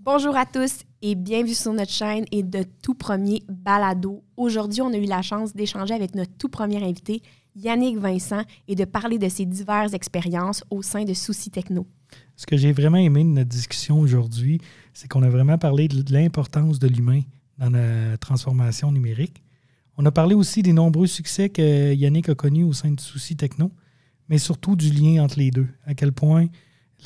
Bonjour à tous et bienvenue sur notre chaîne et de tout premier balado. Aujourd'hui, on a eu la chance d'échanger avec notre tout premier invité, Yannick Vincent, et de parler de ses diverses expériences au sein de Souci Techno. Ce que j'ai vraiment aimé de notre discussion aujourd'hui, c'est qu'on a vraiment parlé de l'importance de l'humain dans la transformation numérique. On a parlé aussi des nombreux succès que Yannick a connus au sein de Souci Techno, mais surtout du lien entre les deux, à quel point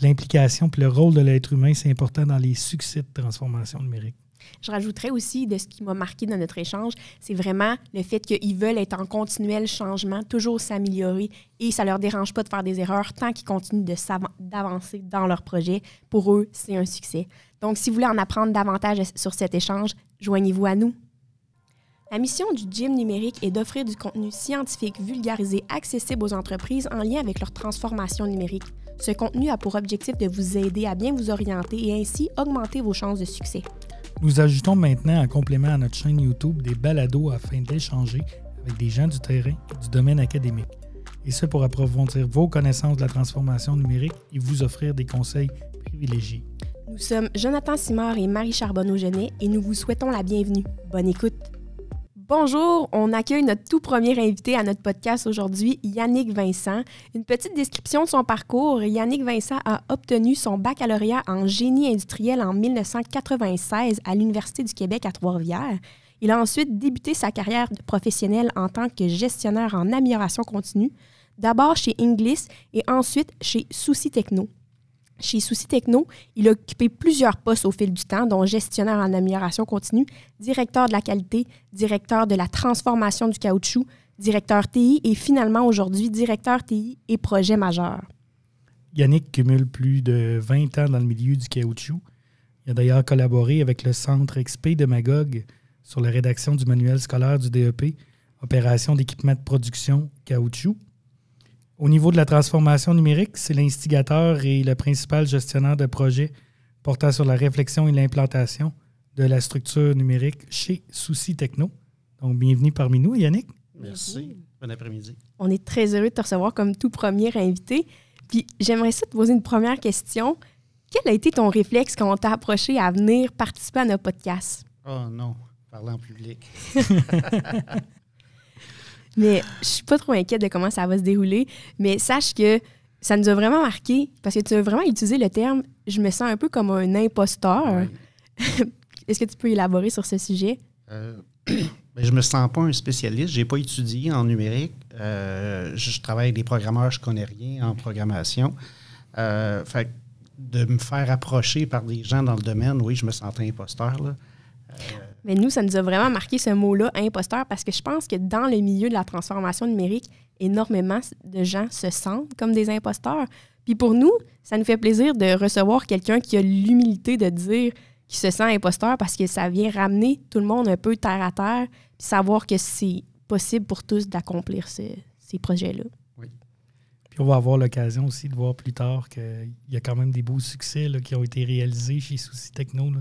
l'implication et le rôle de l'être humain, c'est important dans les succès de transformation numérique. Je rajouterais aussi de ce qui m'a marqué dans notre échange, c'est vraiment le fait qu'ils veulent être en continuel changement, toujours s'améliorer et ça ne leur dérange pas de faire des erreurs tant qu'ils continuent d'avancer dans leur projet. Pour eux, c'est un succès. Donc, si vous voulez en apprendre davantage sur cet échange, joignez-vous à nous. La mission du Gym numérique est d'offrir du contenu scientifique vulgarisé, accessible aux entreprises en lien avec leur transformation numérique. Ce contenu a pour objectif de vous aider à bien vous orienter et ainsi augmenter vos chances de succès. Nous ajoutons maintenant en complément à notre chaîne YouTube des balados afin d'échanger avec des gens du terrain et du domaine académique. Et ce pour approfondir vos connaissances de la transformation numérique et vous offrir des conseils privilégiés. Nous sommes Jonathan Simard et Marie Charbonneau-Genet et nous vous souhaitons la bienvenue. Bonne écoute! Bonjour, on accueille notre tout premier invité à notre podcast aujourd'hui, Yannick Vincent. Une petite description de son parcours. Yannick Vincent a obtenu son baccalauréat en génie industriel en 1996 à l'Université du Québec à Trois-Rivières. Il a ensuite débuté sa carrière professionnelle en tant que gestionnaire en amélioration continue, d'abord chez Inglis et ensuite chez Souci Techno. Chez Souci Techno, il a occupé plusieurs postes au fil du temps, dont gestionnaire en amélioration continue, directeur de la qualité, directeur de la transformation du caoutchouc, directeur TI et finalement aujourd'hui directeur TI et projet majeur. Yannick cumule plus de 20 ans dans le milieu du caoutchouc. Il a d'ailleurs collaboré avec le Centre XP de Magog sur la rédaction du manuel scolaire du DEP, opération d'équipement de production caoutchouc. Au niveau de la transformation numérique, c'est l'instigateur et le principal gestionnaire de projets portant sur la réflexion et l'implantation de la structure numérique chez Souci Techno. Donc, bienvenue parmi nous, Yannick. Merci. Bon après-midi. On est très heureux de te recevoir comme tout premier invité. Puis, j'aimerais ça te poser une première question. Quel a été ton réflexe quand on t'a approché à venir participer à notre podcast? Oh non, parler en public. Mais je suis pas trop inquiète de comment ça va se dérouler. Mais sache que ça nous a vraiment marqué parce que tu as vraiment utilisé le terme « je me sens un peu comme un imposteur ». Est-ce que tu peux élaborer sur ce sujet? Je me sens pas un spécialiste. J'ai pas étudié en numérique. Je travaille avec des programmeurs, je connais rien en programmation. Fait de me faire approcher par des gens dans le domaine, oui, je me sentais imposteur, là. Mais nous, ça nous a vraiment marqué ce mot-là, imposteur, parce que je pense que dans le milieu de la transformation numérique, énormément de gens se sentent comme des imposteurs. Puis pour nous, ça nous fait plaisir de recevoir quelqu'un qui a l'humilité de dire qu'il se sent imposteur parce que ça vient ramener tout le monde un peu terre à terre, puis savoir que c'est possible pour tous d'accomplir ces projets-là. Oui. Puis on va avoir l'occasion aussi de voir plus tard qu'il y a quand même des beaux succès là, qui ont été réalisés chez Souci Techno là,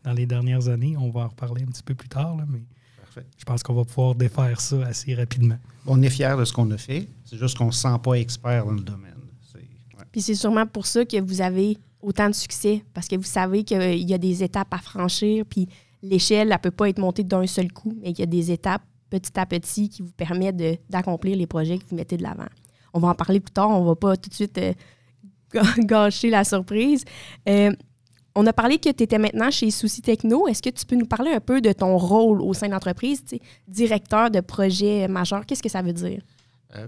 dans les dernières années. On va en reparler un petit peu plus tard, là, mais parfait. Je pense qu'on va pouvoir défaire ça assez rapidement. On est fiers de ce qu'on a fait. C'est juste qu'on ne se sent pas expert dans le domaine. Puis c'est sûrement pour ça que vous avez autant de succès, parce que vous savez qu'il y a des étapes à franchir, puis l'échelle, elle ne peut pas être montée d'un seul coup, mais qu'il y a des étapes petit à petit qui vous permettent d'accomplir les projets que vous mettez de l'avant. On va en parler plus tard, on ne va pas tout de suite gâcher la surprise. On a parlé que tu étais maintenant chez Souci Techno. Est-ce que tu peux nous parler un peu de ton rôle au sein de l'entreprise, directeur de projet majeur? Qu'est-ce que ça veut dire?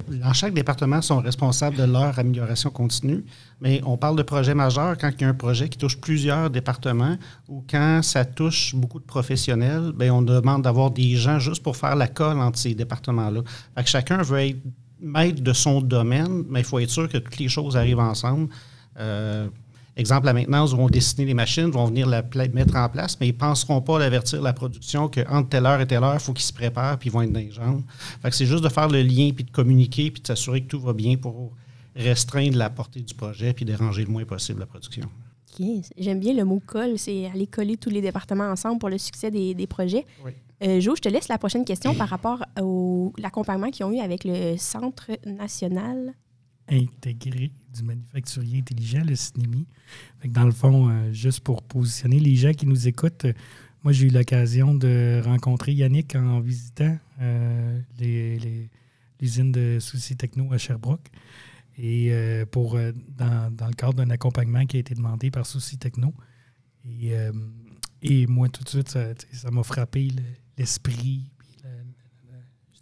Dans chaque département, sont responsables de leur amélioration continue, mais on parle de projet majeur quand il y a un projet qui touche plusieurs départements ou quand ça touche beaucoup de professionnels, bien, on demande d'avoir des gens juste pour faire la colle entre ces départements-là. Fait que chacun veut être maître de son domaine, mais il faut être sûr que toutes les choses arrivent ensemble. Exemple, la maintenance, vont dessiner les machines, vont venir la mettre en place, mais ils ne penseront pas à avertir la production qu'entre telle heure et telle heure, il faut qu'ils se préparent puis ils vont être dans les jambes. Fait que c'est juste de faire le lien puis de communiquer puis de s'assurer que tout va bien pour restreindre la portée du projet puis déranger le moins possible la production. OK. J'aime bien le mot « colle », c'est aller coller tous les départements ensemble pour le succès des projets. Oui. Jo, je te laisse la prochaine question par rapport à l'accompagnement qu'ils ont eu avec le Centre national intégré du manufacturier intelligent, le CNIMI. Fait que dans le fond, juste pour positionner les gens qui nous écoutent, moi, j'ai eu l'occasion de rencontrer Yannick en visitant l'usine de Souci Techno à Sherbrooke. Et dans le cadre d'un accompagnement qui a été demandé par Souci Techno. Et moi, tout de suite, ça m'a frappé l'esprit,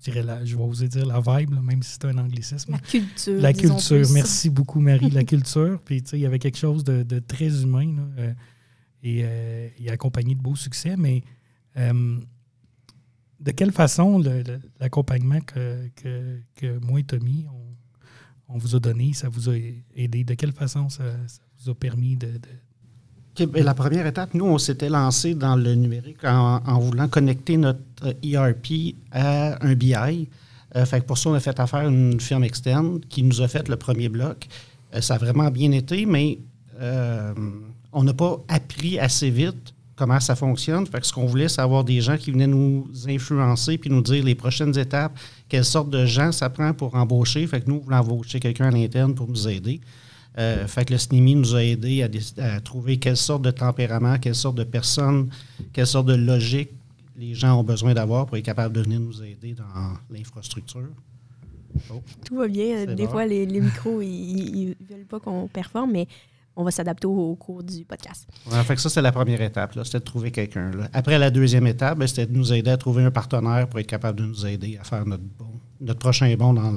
je vais oser dire la vibe, là, même si c'est un anglicisme. La culture. La culture. Merci beaucoup, Marie. La culture. Puis, il y avait quelque chose de très humain là, et accompagné de beaux succès. Mais de quelle façon l'accompagnement que moi et Tommy, on vous a donné, ça vous a aidé? De quelle façon ça vous a permis de... La première étape, nous, on s'était lancé dans le numérique en voulant connecter notre ERP à un BI. Fait que pour ça, on a fait affaire à une firme externe qui nous a fait le premier bloc. Ça a vraiment bien été, mais on n'a pas appris assez vite comment ça fonctionne. Fait que ce qu'on voulait, c'est avoir des gens qui venaient nous influencer puis nous dire les prochaines étapes, quelle sorte de gens ça prend pour embaucher. Fait que nous, on voulait embaucher quelqu'un à l'interne pour nous aider. Fait que le CNIMI nous a aidé à trouver quelle sorte de tempérament, quelle sorte de personne, quelle sorte de logique les gens ont besoin d'avoir pour être capables de venir nous aider dans l'infrastructure. Oh. Tout va bien. Des fois, les micros, ils ne veulent pas qu'on performe, mais on va s'adapter au cours du podcast. Ouais, fait que ça, c'est la première étape. Là, c'était de trouver quelqu'un. Là. Après, la deuxième étape, c'était de nous aider à trouver un partenaire pour être capable de nous aider à faire notre prochain bond dans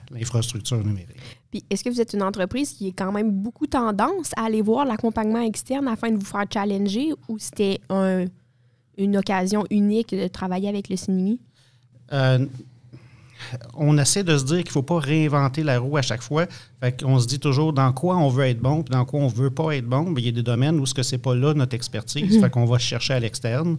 l'infrastructure numérique. Puis, est-ce que vous êtes une entreprise qui est quand même beaucoup tendance à aller voir l'accompagnement externe afin de vous faire challenger, ou c'était une occasion unique de travailler avec le CNIMI? On essaie de se dire qu'il ne faut pas réinventer la roue à chaque fois. Fait qu'on se dit toujours dans quoi on veut être bon puis dans quoi on ne veut pas être bon. Bien, il y a des domaines où ce que c'est pas là notre expertise. Fait qu'on va chercher à l'externe.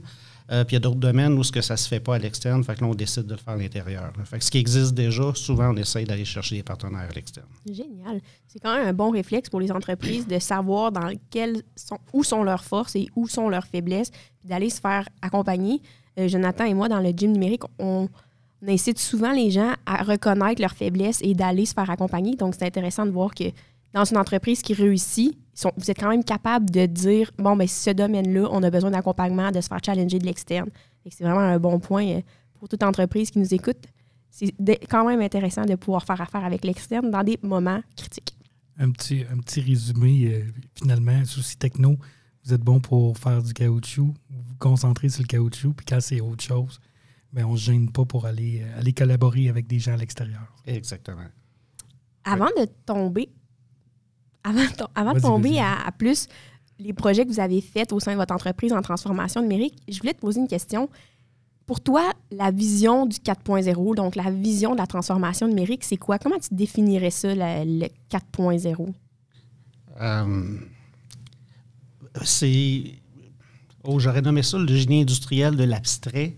Puis il y a d'autres domaines où ce que ça se fait pas à l'externe. Fait que là, on décide de le faire à l'intérieur. Fait que ce qui existe déjà, souvent, on essaie d'aller chercher des partenaires à l'externe. Génial. C'est quand même un bon réflexe pour les entreprises de savoir où sont leurs forces et où sont leurs faiblesses, puis d'aller se faire accompagner. Jonathan et moi, dans le gym numérique, on incite souvent les gens à reconnaître leurs faiblesses et d'aller se faire accompagner. Donc, c'est intéressant de voir que dans une entreprise qui réussit, vous êtes quand même capable de dire, bon, bien, ce domaine-là, on a besoin d'accompagnement, de se faire challenger de l'externe. C'est vraiment un bon point pour toute entreprise qui nous écoute. C'est quand même intéressant de pouvoir faire affaire avec l'externe dans des moments critiques. Un petit résumé, finalement, Souci Techno, vous êtes bon pour faire du caoutchouc, vous vous concentrez sur le caoutchouc, puis quand c'est autre chose, bien, on ne se gêne pas pour aller collaborer avec des gens à l'extérieur. Exactement. Avant de tomber à plus les projets que vous avez faits au sein de votre entreprise en transformation numérique, je voulais te poser une question. Pour toi, la vision du 4.0, donc la vision de la transformation numérique, c'est quoi? Comment tu définirais ça, le 4.0? J'aurais nommé ça le génie industriel de l'abstrait.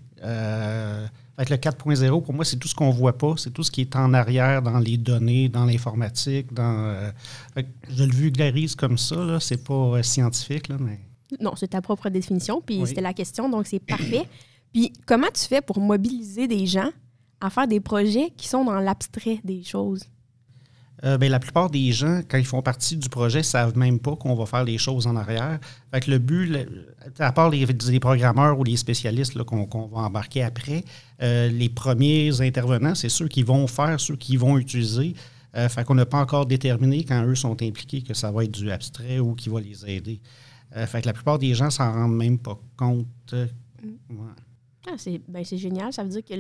Fait que le 4.0, pour moi, c'est tout ce qu'on ne voit pas, c'est tout ce qui est en arrière dans les données, dans l'informatique. Fait que je le vulgarise comme ça, là, c'est pas scientifique. Là, mais... Non, c'est ta propre définition, puis oui. C'était la question, donc c'est parfait. Puis comment tu fais pour mobiliser des gens à faire des projets qui sont dans l'abstrait des choses? La plupart des gens, quand ils font partie du projet, ne savent même pas qu'on va faire les choses en arrière. Fait que le but, à part les programmeurs ou les spécialistes là, qu'on va embarquer après, les premiers intervenants, c'est ceux qui vont faire, ceux qui vont utiliser. Fait qu'on n'a pas encore déterminé, quand eux sont impliqués, que ça va être du abstrait ou qui va les aider. Fait que la plupart des gens s'en rendent même pas compte. Ouais. C'est génial. Ça veut dire que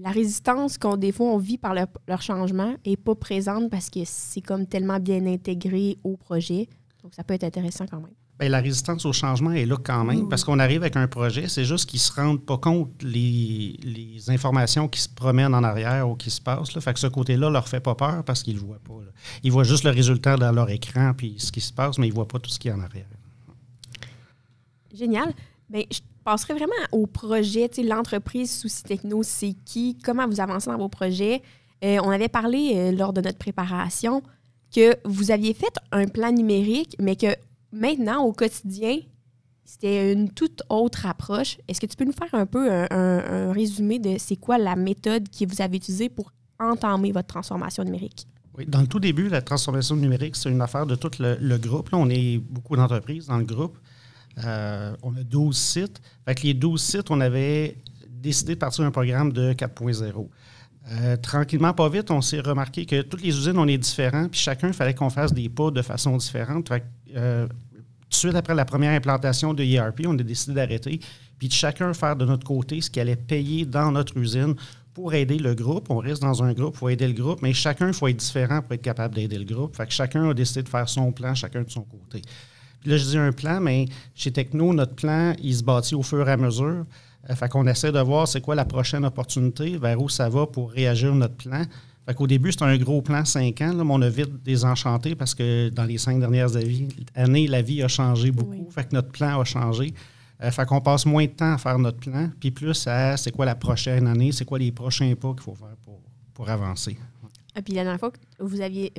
la résistance des fois on vit par leur changement n'est pas présente parce que c'est comme tellement bien intégré au projet. Donc, ça peut être intéressant quand même. Bien, la résistance au changement est là quand même parce qu'on arrive avec un projet, c'est juste qu'ils ne se rendent pas compte les informations qui se promènent en arrière ou qui se passent. Là. Fait que ce côté-là ne leur fait pas peur parce qu'ils ne le voient pas. Là. Ils voient juste le résultat dans leur écran puis ce qui se passe, mais ils ne voient pas tout ce qui est en arrière. Génial. Bien, je passerai vraiment au projet. L'entreprise Souci Techno, c'est qui? Comment vous avancez dans vos projets? On avait parlé lors de notre préparation que vous aviez fait un plan numérique, mais que maintenant, au quotidien, c'était une toute autre approche. Est-ce que tu peux nous faire un peu un résumé de c'est quoi la méthode que vous avez utilisée pour entamer votre transformation numérique? Oui, dans le tout début, la transformation numérique, c'est une affaire de tout le groupe. Là, on est beaucoup d'entreprises dans le groupe. On a 12 sites. Fait que les 12 sites, on avait décidé de partir d'un programme de 4.0. Tranquillement, pas vite, on s'est remarqué que toutes les usines, on est différents, puis chacun, il fallait qu'on fasse des pas de façon différente. Fait que, tout de suite après la première implantation de ERP, on a décidé d'arrêter, puis de chacun faire de notre côté ce qu'il allait payer dans notre usine pour aider le groupe. On reste dans un groupe, il faut aider le groupe, mais chacun, il faut être différent pour être capable d'aider le groupe. Fait que chacun a décidé de faire son plan, chacun de son côté. Puis là, je dis un plan, mais chez Techno, notre plan, il se bâtit au fur et à mesure. Fait qu'on essaie de voir c'est quoi la prochaine opportunité, vers où ça va pour réagir notre plan. Fait qu'au début, c'était un gros plan 5 ans, là, mais on a vite désenchanté parce que dans les 5 dernières années, la vie a changé beaucoup. Oui. Fait que notre plan a changé. Fait qu'on passe moins de temps à faire notre plan, puis plus à c'est quoi la prochaine année, c'est quoi les prochains pas qu'il faut faire pour avancer. Ah, puis la dernière fois que vous aviez...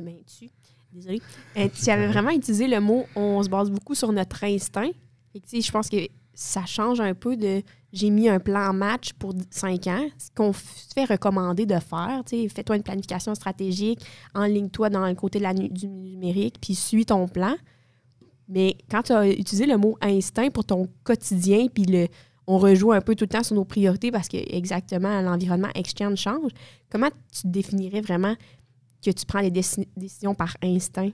Désolée. Tu avais vraiment utilisé le mot « on se base beaucoup sur notre instinct ». Je pense que ça change un peu de « j'ai mis un plan match pour 5 ans », ce qu'on fait recommander de faire. Fais-toi une planification stratégique, enligne-toi dans le côté du numérique, puis suis ton plan. Mais quand tu as utilisé le mot « instinct » pour ton quotidien, puis on rejoue un peu tout le temps sur nos priorités parce que exactement l'environnement externe change, comment tu définirais vraiment que tu prends les décisions par instinct?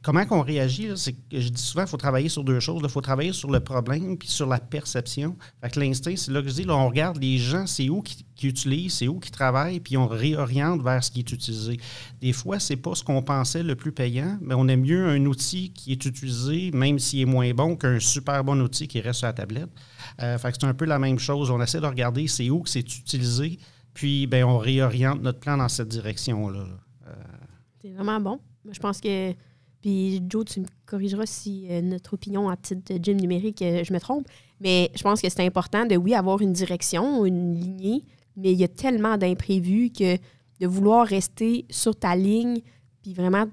Comment qu'on réagit, là, c'est que je dis souvent qu'il faut travailler sur 2 choses. Il faut travailler sur le problème puis sur la perception. Fait que l'instinct, c'est là que je dis, là, on regarde les gens, c'est où qui utilisent, c'est où qui travaillent, puis on réoriente vers ce qui est utilisé. Des fois, c'est pas ce qu'on pensait le plus payant, mais on aime mieux un outil qui est utilisé, même s'il est moins bon, qu'un super bon outil qui reste sur la tablette. Fait que c'est un peu la même chose. On essaie de regarder c'est où que c'est utilisé, puis ben on réoriente notre plan dans cette direction-là. C'est vraiment bon. Je pense que... Puis Joe, tu me corrigeras si notre opinion à titre de gym numérique, je me trompe, mais je pense que c'est important de, oui, avoir une direction, une lignée, mais il y a tellement d'imprévus que de vouloir rester sur ta ligne puis vraiment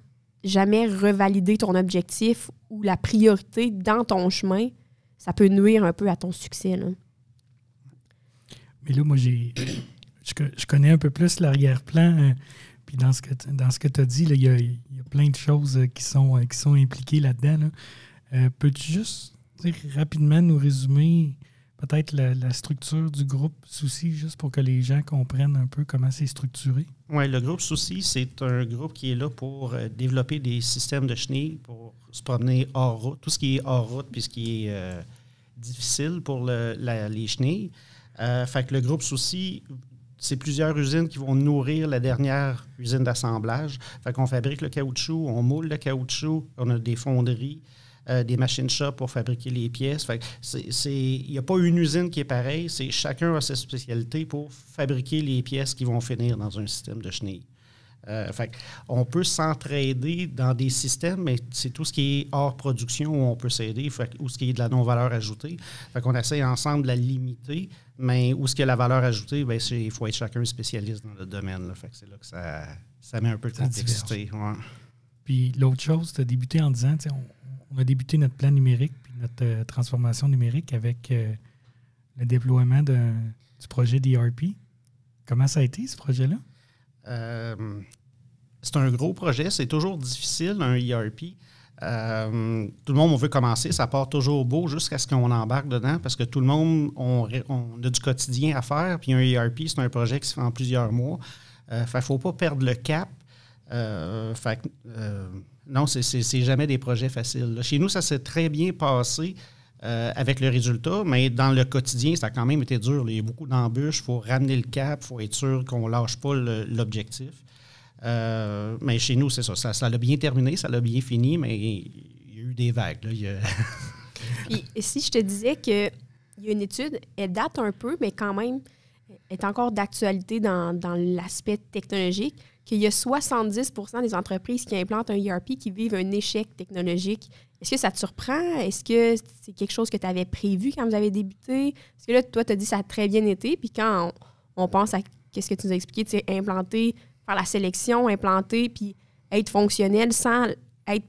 jamais revalider ton objectif ou la priorité dans ton chemin, ça peut nuire un peu à ton succès, là. Mais là, moi, je connais un peu plus l'arrière-plan. Puis dans ce que tu as dit, il y a plein de choses qui sont impliquées là-dedans. Là. Peux-tu juste rapidement nous résumer peut-être la structure du groupe Souci, juste pour que les gens comprennent un peu comment c'est structuré? Oui, le groupe Souci, c'est un groupe qui est là pour développer des systèmes de chenilles, pour se promener hors route, tout ce qui est hors route puis ce qui est difficile pour les chenilles. Fait que le groupe Souci... C'est plusieurs usines qui vont nourrir la dernière usine d'assemblage. Fait qu'on fabrique le caoutchouc, on moule le caoutchouc, on a des fonderies, des machines shop pour fabriquer les pièces. Fait que il n'y a pas une usine qui est pareille, c'est chacun a sa spécialité pour fabriquer les pièces qui vont finir dans un système de chenilles. Fait on peut s'entraider dans des systèmes, mais c'est tout ce qui est hors production où on peut s'aider, ou ce qui est de la non-valeur ajoutée. Fait qu'on essaie ensemble de la limiter, mais où ce qu'il y a la valeur ajoutée, bien, il faut être chacun spécialiste dans le domaine. Là. Fait que c'est là que ça met un peu de complexité. Ouais. Puis l'autre chose, tu as débuté en disant, on a débuté notre plan numérique puis notre transformation numérique avec le déploiement du projet d'ERP. Comment ça a été, ce projet-là? C'est un gros projet, c'est toujours difficile, un ERP. Tout le monde, on veut commencer, ça part toujours beau jusqu'à ce qu'on embarque dedans parce que tout le monde, on a du quotidien à faire, puis un ERP, c'est un projet qui se fait en plusieurs mois. Fait qu'il ne faut pas perdre le cap. Non, c'est jamais des projets faciles. Là. Chez nous, ça s'est très bien passé avec le résultat, mais dans le quotidien, ça a quand même été dur. Là. Il y a beaucoup d'embûches, il faut ramener le cap, il faut être sûr qu'on ne lâche pas l'objectif. Mais chez nous, c'est ça. Ça l'a bien terminé, ça l'a bien fini, mais il y a eu des vagues. Là. Puis, si je te disais qu'il y a une étude, elle date un peu, mais quand même, est encore d'actualité dans l'aspect technologique, qu'il y a 70% des entreprises qui implantent un ERP qui vivent un échec technologique. Est-ce que ça te surprend? Est-ce que c'est quelque chose que tu avais prévu quand vous avez débuté? Parce que là, toi, tu as dit que ça a très bien été. Puis quand on pense à ce que tu nous as expliqué, tu sais, implanter, faire la sélection, implanter, puis être fonctionnel sans être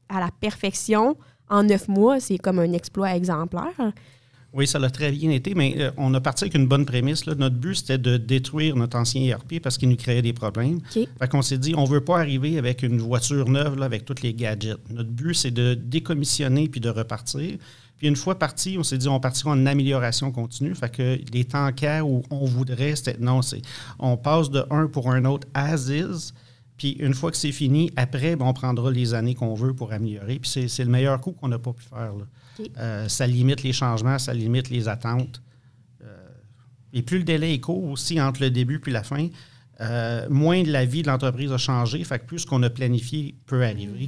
à la perfection en 9 mois, c'est comme un exploit exemplaire. Oui, ça l'a très bien été, mais on a parti avec une bonne prémisse. Là. Notre but, c'était de détruire notre ancien ERP parce qu'il nous créait des problèmes. Okay. Fait qu'on s'est dit, on ne veut pas arriver avec une voiture neuve là, avec tous les gadgets. Notre but, c'est de décommissionner puis de repartir. Puis une fois parti, on s'est dit, on partira en amélioration continue. Fait que les temps où on voudrait, c'était non, on passe de un pour un autre as is. Puis une fois que c'est fini, après, on prendra les années qu'on veut pour améliorer. Puis c'est le meilleur coup qu'on n'a pas pu faire. Là. Okay. Ça limite les changements, ça limite les attentes. Et plus le délai est court aussi entre le début et la fin, moins de la vie de l'entreprise a changé. Fait que plus ce qu'on a planifié peut arriver.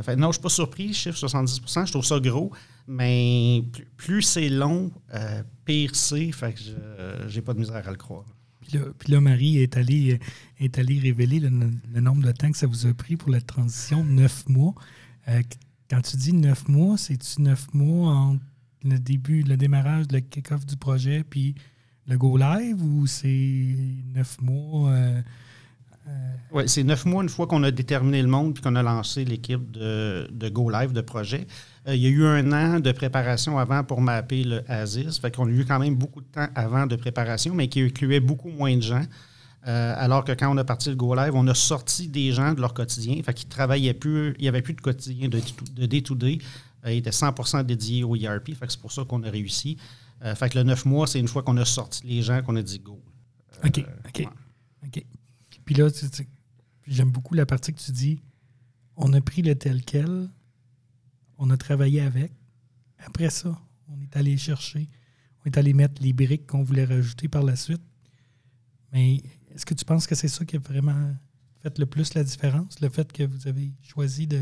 Fait, non, je ne suis pas surpris, chiffre 70 %, je trouve ça gros. Mais plus c'est long, pire c'est. Fait que j'ai pas de misère à le croire. Puis là, Marie est allée révéler le nombre de temps que ça vous a pris pour la transition, 9 mois. Quand tu dis 9 mois, c'est-tu 9 mois entre le démarrage, le kick-off du projet, puis le go live, ou c'est 9 mois? Oui, c'est 9 mois une fois qu'on a déterminé le monde puis qu'on a lancé l'équipe de go live de projet. Il y a eu 1 an de préparation avant pour mapper le ASIS. Fait qu'on a eu quand même beaucoup de temps avant de préparation, mais qui incluait beaucoup moins de gens. Alors que quand on a parti le Go Live, on a sorti des gens de leur quotidien. Fait qu'ils travaillaient plus, il n'y avait plus de quotidien de day-to-day. Ils étaient 100% dédiés au ERP. Fait que c'est pour ça qu'on a réussi. Fait que le 9 mois, c'est une fois qu'on a sorti les gens qu'on a dit go. OK. Puis là, j'aime beaucoup la partie que tu dis, on a pris le tel quel, on a travaillé avec. Après ça, on est allé chercher, on est allé mettre les briques qu'on voulait rajouter par la suite. Mais est-ce que tu penses que c'est ça qui a vraiment fait le plus la différence, le fait que vous avez choisi de...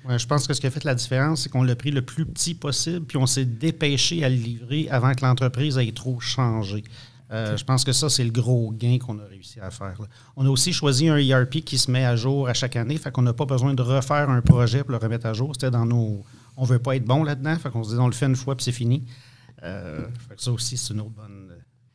Oui, je pense que ce qui a fait la différence, c'est qu'on l'a pris le plus petit possible, puis on s'est dépêché à le livrer avant que l'entreprise ait trop changé. Je pense que ça, c'est le gros gain qu'on a réussi à faire. Là. On a aussi choisi un ERP qui se met à jour à chaque année, fait qu'on n'a pas besoin de refaire un projet pour le remettre à jour. C'était dans nos... On ne veut pas être bon là-dedans, fait qu'on se dit on le fait une fois puis c'est fini. Fait que ça aussi, c'est une autre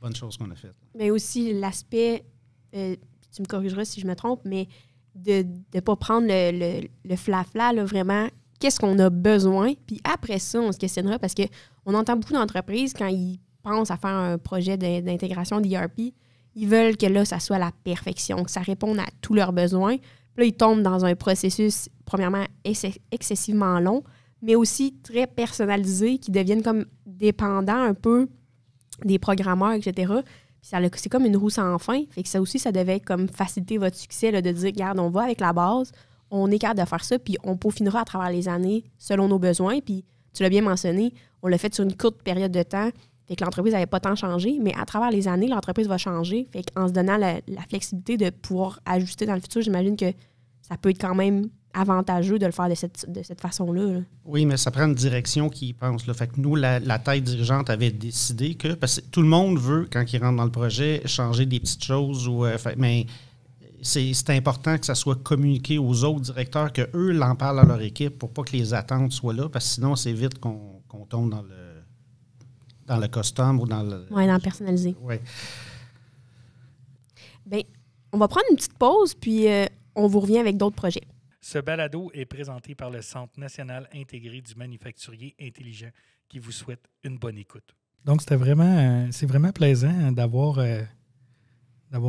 bonne chose qu'on a faite. Mais aussi l'aspect, tu me corrigeras si je me trompe, mais de ne pas prendre le flafla, là, vraiment, qu'est-ce qu'on a besoin, puis après ça, on se questionnera parce qu'on entend beaucoup d'entreprises quand ils pensent à faire un projet d'intégration d'ERP, ils veulent que là, ça soit la perfection, que ça réponde à tous leurs besoins. Puis là, ils tombent dans un processus, premièrement, excessivement long, mais aussi très personnalisé, qui deviennent comme dépendants un peu des programmeurs, etc. Puis c'est comme une roue sans fin. Fait que ça aussi, ça devait comme faciliter votre succès, là, de dire, regarde, on va avec la base, on est capable de faire ça, puis on peaufinera à travers les années selon nos besoins. Puis tu l'as bien mentionné, on l'a fait sur une courte période de temps. Fait que l'entreprise n'avait pas tant changé, mais à travers les années, l'entreprise va changer. Fait qu'en se donnant la flexibilité de pouvoir ajuster dans le futur, j'imagine que ça peut être quand même avantageux de le faire de cette façon-là. Là. Oui, mais ça prend une direction qui y pense. Là. Fait que nous, la tête dirigeante avait décidé que... Parce que tout le monde veut, quand il rentre dans le projet, changer des petites choses. Mais c'est important que ça soit communiqué aux autres directeurs, qu'eux l'en parlent à leur équipe pour pas que les attentes soient là, parce que sinon, c'est vite qu'on tombe dans le custom ou dans le... Oui, dans le personnalisé. Oui. Bien, on va prendre une petite pause, puis on vous revient avec d'autres projets. Ce balado est présenté par le Centre national intégré du manufacturier intelligent qui vous souhaite une bonne écoute. Donc, c'est vraiment plaisant d'avoir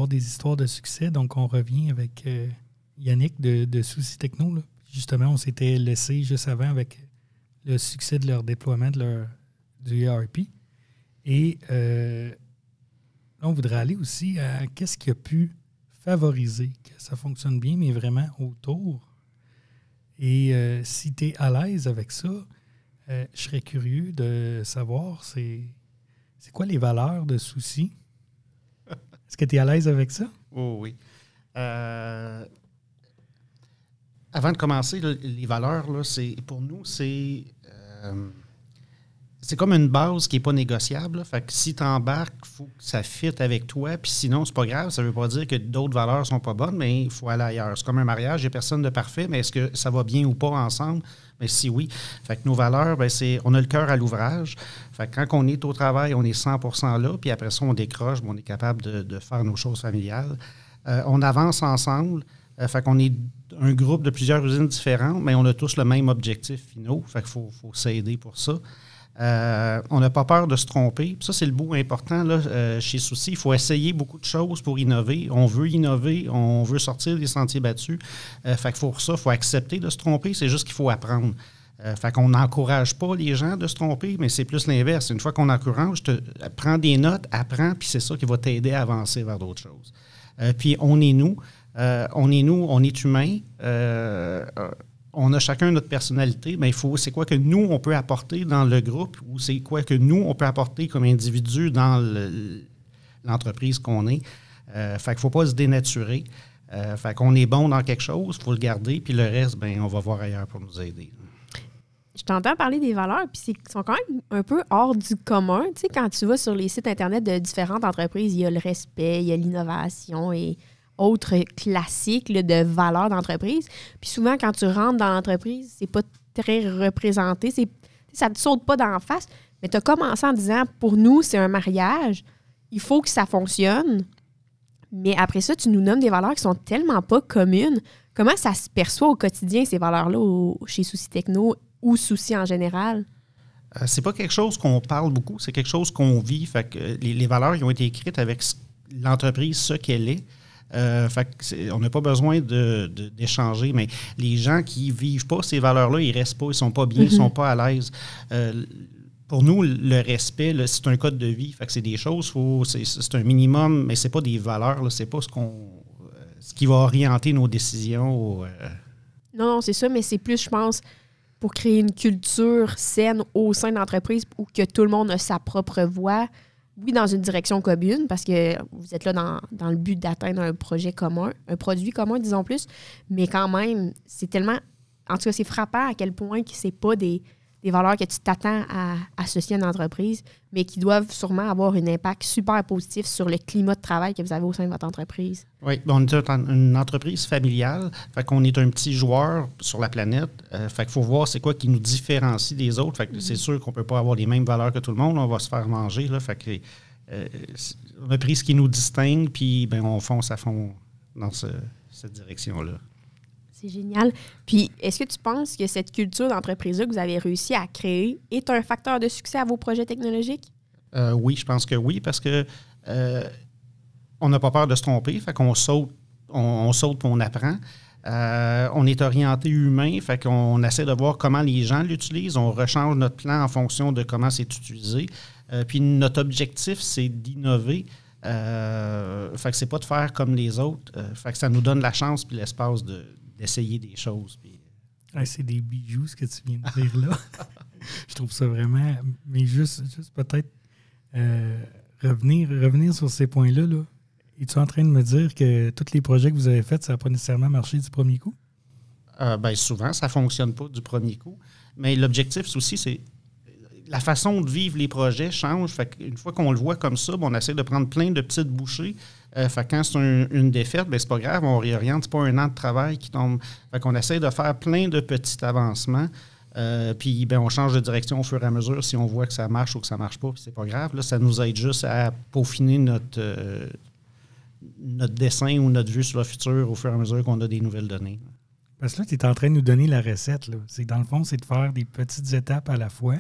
des histoires de succès. Donc, on revient avec Yannick de Souci Techno. Là. Justement, on s'était laissé juste avant avec le succès de leur déploiement du ERP. Et là, on voudrait aller aussi à qu'est-ce qui a pu favoriser que ça fonctionne bien, mais vraiment autour. Et si tu es à l'aise avec ça, je serais curieux de savoir c'est quoi les valeurs de Souci? Est-ce que tu es à l'aise avec ça? Oh, oui. Avant de commencer, là, les valeurs, là, pour nous, c'est comme une base qui n'est pas négociable. Là. Fait que si tu embarques, il faut que ça fitte avec toi. Puis sinon, c'est pas grave. Ça ne veut pas dire que d'autres valeurs ne sont pas bonnes, mais il faut aller ailleurs. C'est comme un mariage. Il n'y a personne de parfait, mais est-ce que ça va bien ou pas ensemble? Mais si oui. Fait que nos valeurs, on a le cœur à l'ouvrage. Fait que quand on est au travail, on est 100% là. Puis après ça, on décroche. On est capable de faire nos choses familiales. On avance ensemble. Fait qu'on est un groupe de plusieurs usines différentes, mais on a tous le même objectif final. Fait qu'il faut s'aider pour ça. On n'a pas peur de se tromper. Puis ça, c'est le bout important là, chez Souci. Il faut essayer beaucoup de choses pour innover. On veut innover, on veut sortir des sentiers battus. Fait que pour ça, il faut accepter de se tromper. C'est juste qu'il faut apprendre. Fait qu'on n'encourage pas les gens de se tromper, mais c'est plus l'inverse. Une fois qu'on encourage, prends des notes, apprends, puis c'est ça qui va t'aider à avancer vers d'autres choses. Puis on est nous, on est humain. On a chacun notre personnalité, mais c'est quoi que nous, on peut apporter dans le groupe ou c'est quoi que nous, on peut apporter comme individu dans l'entreprise qu'on est. Fait qu'il ne faut pas se dénaturer. Fait qu'on est bon dans quelque chose, il faut le garder, puis le reste, on va voir ailleurs pour nous aider. Je t'entends parler des valeurs, puis ils sont quand même un peu hors du commun. Tu sais, quand tu vas sur les sites Internet de différentes entreprises, il y a le respect, il y a l'innovation et autres classiques là, de valeurs d'entreprise. Puis souvent, quand tu rentres dans l'entreprise, c'est pas très représenté. Ça ne te saute pas d'en face. Mais tu as commencé en disant, pour nous, c'est un mariage. Il faut que ça fonctionne. Mais après ça, tu nous nommes des valeurs qui sont tellement pas communes. Comment ça se perçoit au quotidien, ces valeurs-là, chez Souci Techno ou Souci en général? C'est pas quelque chose qu'on parle beaucoup, c'est quelque chose qu'on vit. Fait que les valeurs qui ont été écrites avec l'entreprise, ce qu'elle est. On n'a pas besoin d'échanger, mais les gens qui ne vivent pas ces valeurs-là, ils ne restent pas, ils ne sont pas bien, ils ne sont pas à l'aise. Pour nous, le respect, là, c'est un code de vie. Fait que c'est des choses, c'est un minimum, mais ce n'est pas des valeurs, ce n'est pas ce qui va orienter nos décisions. Non, c'est ça, mais c'est plus, je pense, pour créer une culture saine au sein de l'entreprise où que tout le monde a sa propre voix. Oui, dans une direction commune, parce que vous êtes là dans le but d'atteindre un projet commun, un produit commun, disons plus, mais quand même, c'est tellement... En tout cas, c'est frappant à quel point que c'est pas des valeurs que tu t'attends à associer à une entreprise, mais qui doivent sûrement avoir un impact super positif sur le climat de travail que vous avez au sein de votre entreprise. Oui, on est une entreprise familiale, fait qu'on est un petit joueur sur la planète, fait qu'il faut voir c'est quoi qui nous différencie des autres, fait que c'est sûr qu'on ne peut pas avoir les mêmes valeurs que tout le monde, on va se faire manger, là, fait que on a pris ce qui nous distingue, puis on fonce à fond dans cette direction-là. C'est génial. Puis, est-ce que tu penses que cette culture d'entreprise-là que vous avez réussi à créer est un facteur de succès à vos projets technologiques? Oui, je pense que oui, parce que on n'a pas peur de se tromper, fait qu'on saute, on saute puis on apprend. On est orienté humain, fait qu'on essaie de voir comment les gens l'utilisent. On rechange notre plan en fonction de comment c'est utilisé. Puis notre objectif, c'est d'innover. Fait que c'est pas de faire comme les autres. Fait que ça nous donne la chance puis l'espace d'essayer des choses. Puis... c'est des bijoux, ce que tu viens de dire là. Je trouve ça vraiment... Mais juste peut-être revenir sur ces points-là. Là. Es-tu en train de me dire que tous les projets que vous avez faits, ça n'a pas nécessairement marché du premier coup? Souvent, ça ne fonctionne pas du premier coup. Mais l'objectif aussi, c'est... La façon de vivre les projets change. Fait qu'une fois qu'on le voit comme ça, on essaie de prendre plein de petites bouchées. Fait quand c'est une défaite, c'est pas grave, on réoriente. C'est pas un an de travail qui tombe. Fait qu'on essaie de faire plein de petits avancements. Puis on change de direction au fur et à mesure si on voit que ça marche ou que ça marche pas. Puis c'est pas grave. Là, ça nous aide juste à peaufiner notre dessin ou notre vue sur le futur au fur et à mesure qu'on a des nouvelles données. Parce que là, tu es en train de nous donner la recette. Là. C'est, dans le fond, c'est de faire des petites étapes à la fois.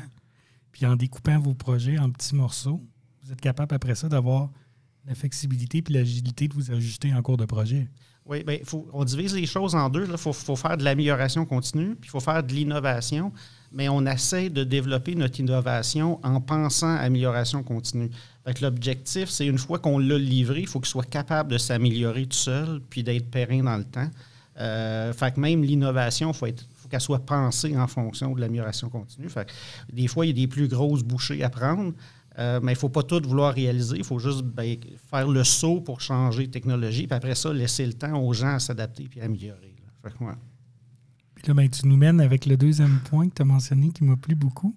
Puis en découpant vos projets en petits morceaux, vous êtes capable après ça d'avoir la flexibilité puis l'agilité de vous ajuster en cours de projet. Oui, bien, on divise les choses en deux. Il faut faire de l'amélioration continue, puis il faut faire de l'innovation, mais on essaie de développer notre innovation en pensant à amélioration continue. Fait que l'objectif, c'est une fois qu'on l'a livré, il faut qu'il soit capable de s'améliorer tout seul puis d'être périn dans le temps. Fait que même l'innovation, il faut qu'elle soit pensée en fonction de l'amélioration continue. Fait que des fois, il y a des plus grosses bouchées à prendre, mais il ne faut pas tout vouloir réaliser. Il faut juste faire le saut pour changer de technologie, puis après ça, laisser le temps aux gens à s'adapter et à améliorer. Fait que, ouais. Puis là, tu nous mènes avec le deuxième point que tu as mentionné qui m'a plu beaucoup.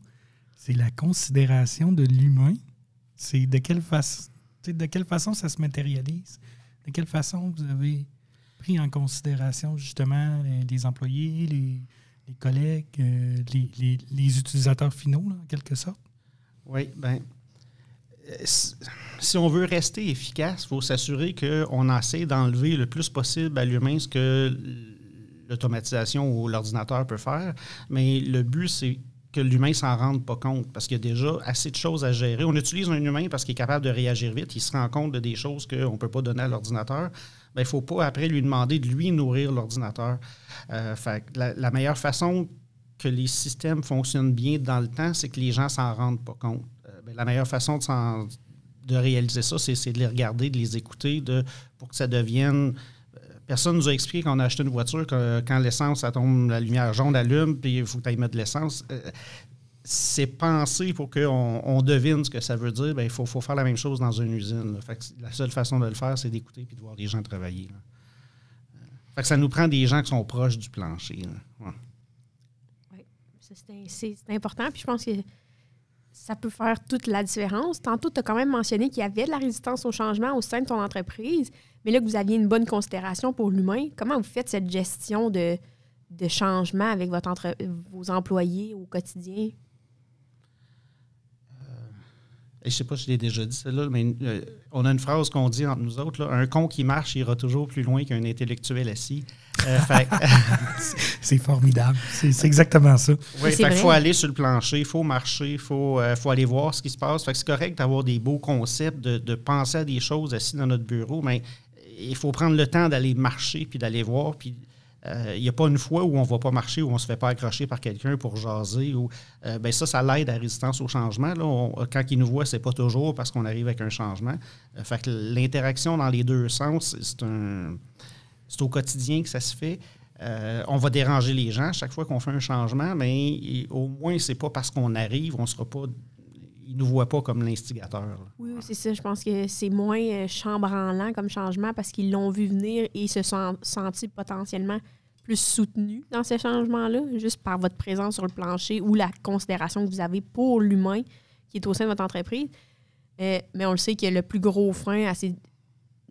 C'est la considération de l'humain. C'est de quelle façon ça se matérialise? De quelle façon vous avez pris en considération justement les employés, les collègues, les utilisateurs finaux, là, en quelque sorte? Oui, bien, si on veut rester efficace, il faut s'assurer qu'on essaie d'enlever le plus possible à l'humain ce que l'automatisation ou l'ordinateur peut faire. Mais le but, c'est que l'humain ne s'en rende pas compte, parce qu'il y a déjà assez de choses à gérer. On utilise un humain parce qu'il est capable de réagir vite, il se rend compte de des choses qu'on ne peut pas donner à l'ordinateur. Il ne faut pas après lui demander de lui nourrir l'ordinateur. La meilleure façon que les systèmes fonctionnent bien dans le temps, c'est que les gens ne s'en rendent pas compte. La meilleure façon de réaliser ça, c'est de les regarder, de les écouter, pour que ça devienne... Personne ne nous a expliqué qu'on a acheté une voiture, que quand l'essence, ça tombe, la lumière jaune allume, puis il faut que tu ailles mettre de l'essence. C'est pensé pour qu'on devine ce que ça veut dire. Il faut faire la même chose dans une usine. La seule façon de le faire, c'est d'écouter et de voir les gens travailler. Ça nous prend des gens qui sont proches du plancher. Ouais. Oui, c'est important. Puis je pense que ça peut faire toute la différence. Tantôt, tu as quand même mentionné qu'il y avait de la résistance au changement au sein de ton entreprise, mais là que vous aviez une bonne considération pour l'humain. Comment vous faites cette gestion de changement avec vos employés au quotidien? Je ne sais pas si je l'ai déjà dit, celle-là, mais on a une phrase qu'on dit entre nous autres, là, un con qui marche ira toujours plus loin qu'un intellectuel assis. C'est formidable. C'est exactement ça. Oui, il faut aller sur le plancher, il faut marcher, il faut aller voir ce qui se passe. C'est correct d'avoir des beaux concepts, de penser à des choses assis dans notre bureau, mais il faut prendre le temps d'aller marcher puis d'aller voir. Puis il n'y a pas une fois où on ne va pas marcher, où on ne se fait pas accrocher par quelqu'un pour jaser. Ça l'aide à la résistance au changement. Là, quand ils nous voient, ce n'est pas toujours parce qu'on arrive avec un changement. Fait que l'interaction dans les deux sens, c'est au quotidien que ça se fait. On va déranger les gens chaque fois qu'on fait un changement, mais au moins, c'est pas parce qu'on arrive, on sera pas... Ils ne nous voient pas comme l'instigateur. Oui, c'est ça. Je pense que c'est moins chambranlant comme changement parce qu'ils l'ont vu venir et ils se sont sentis potentiellement plus soutenus dans ces changements-là, juste par votre présence sur le plancher ou la considération que vous avez pour l'humain qui est au sein de votre entreprise. Mais on le sait que le plus gros frein à ces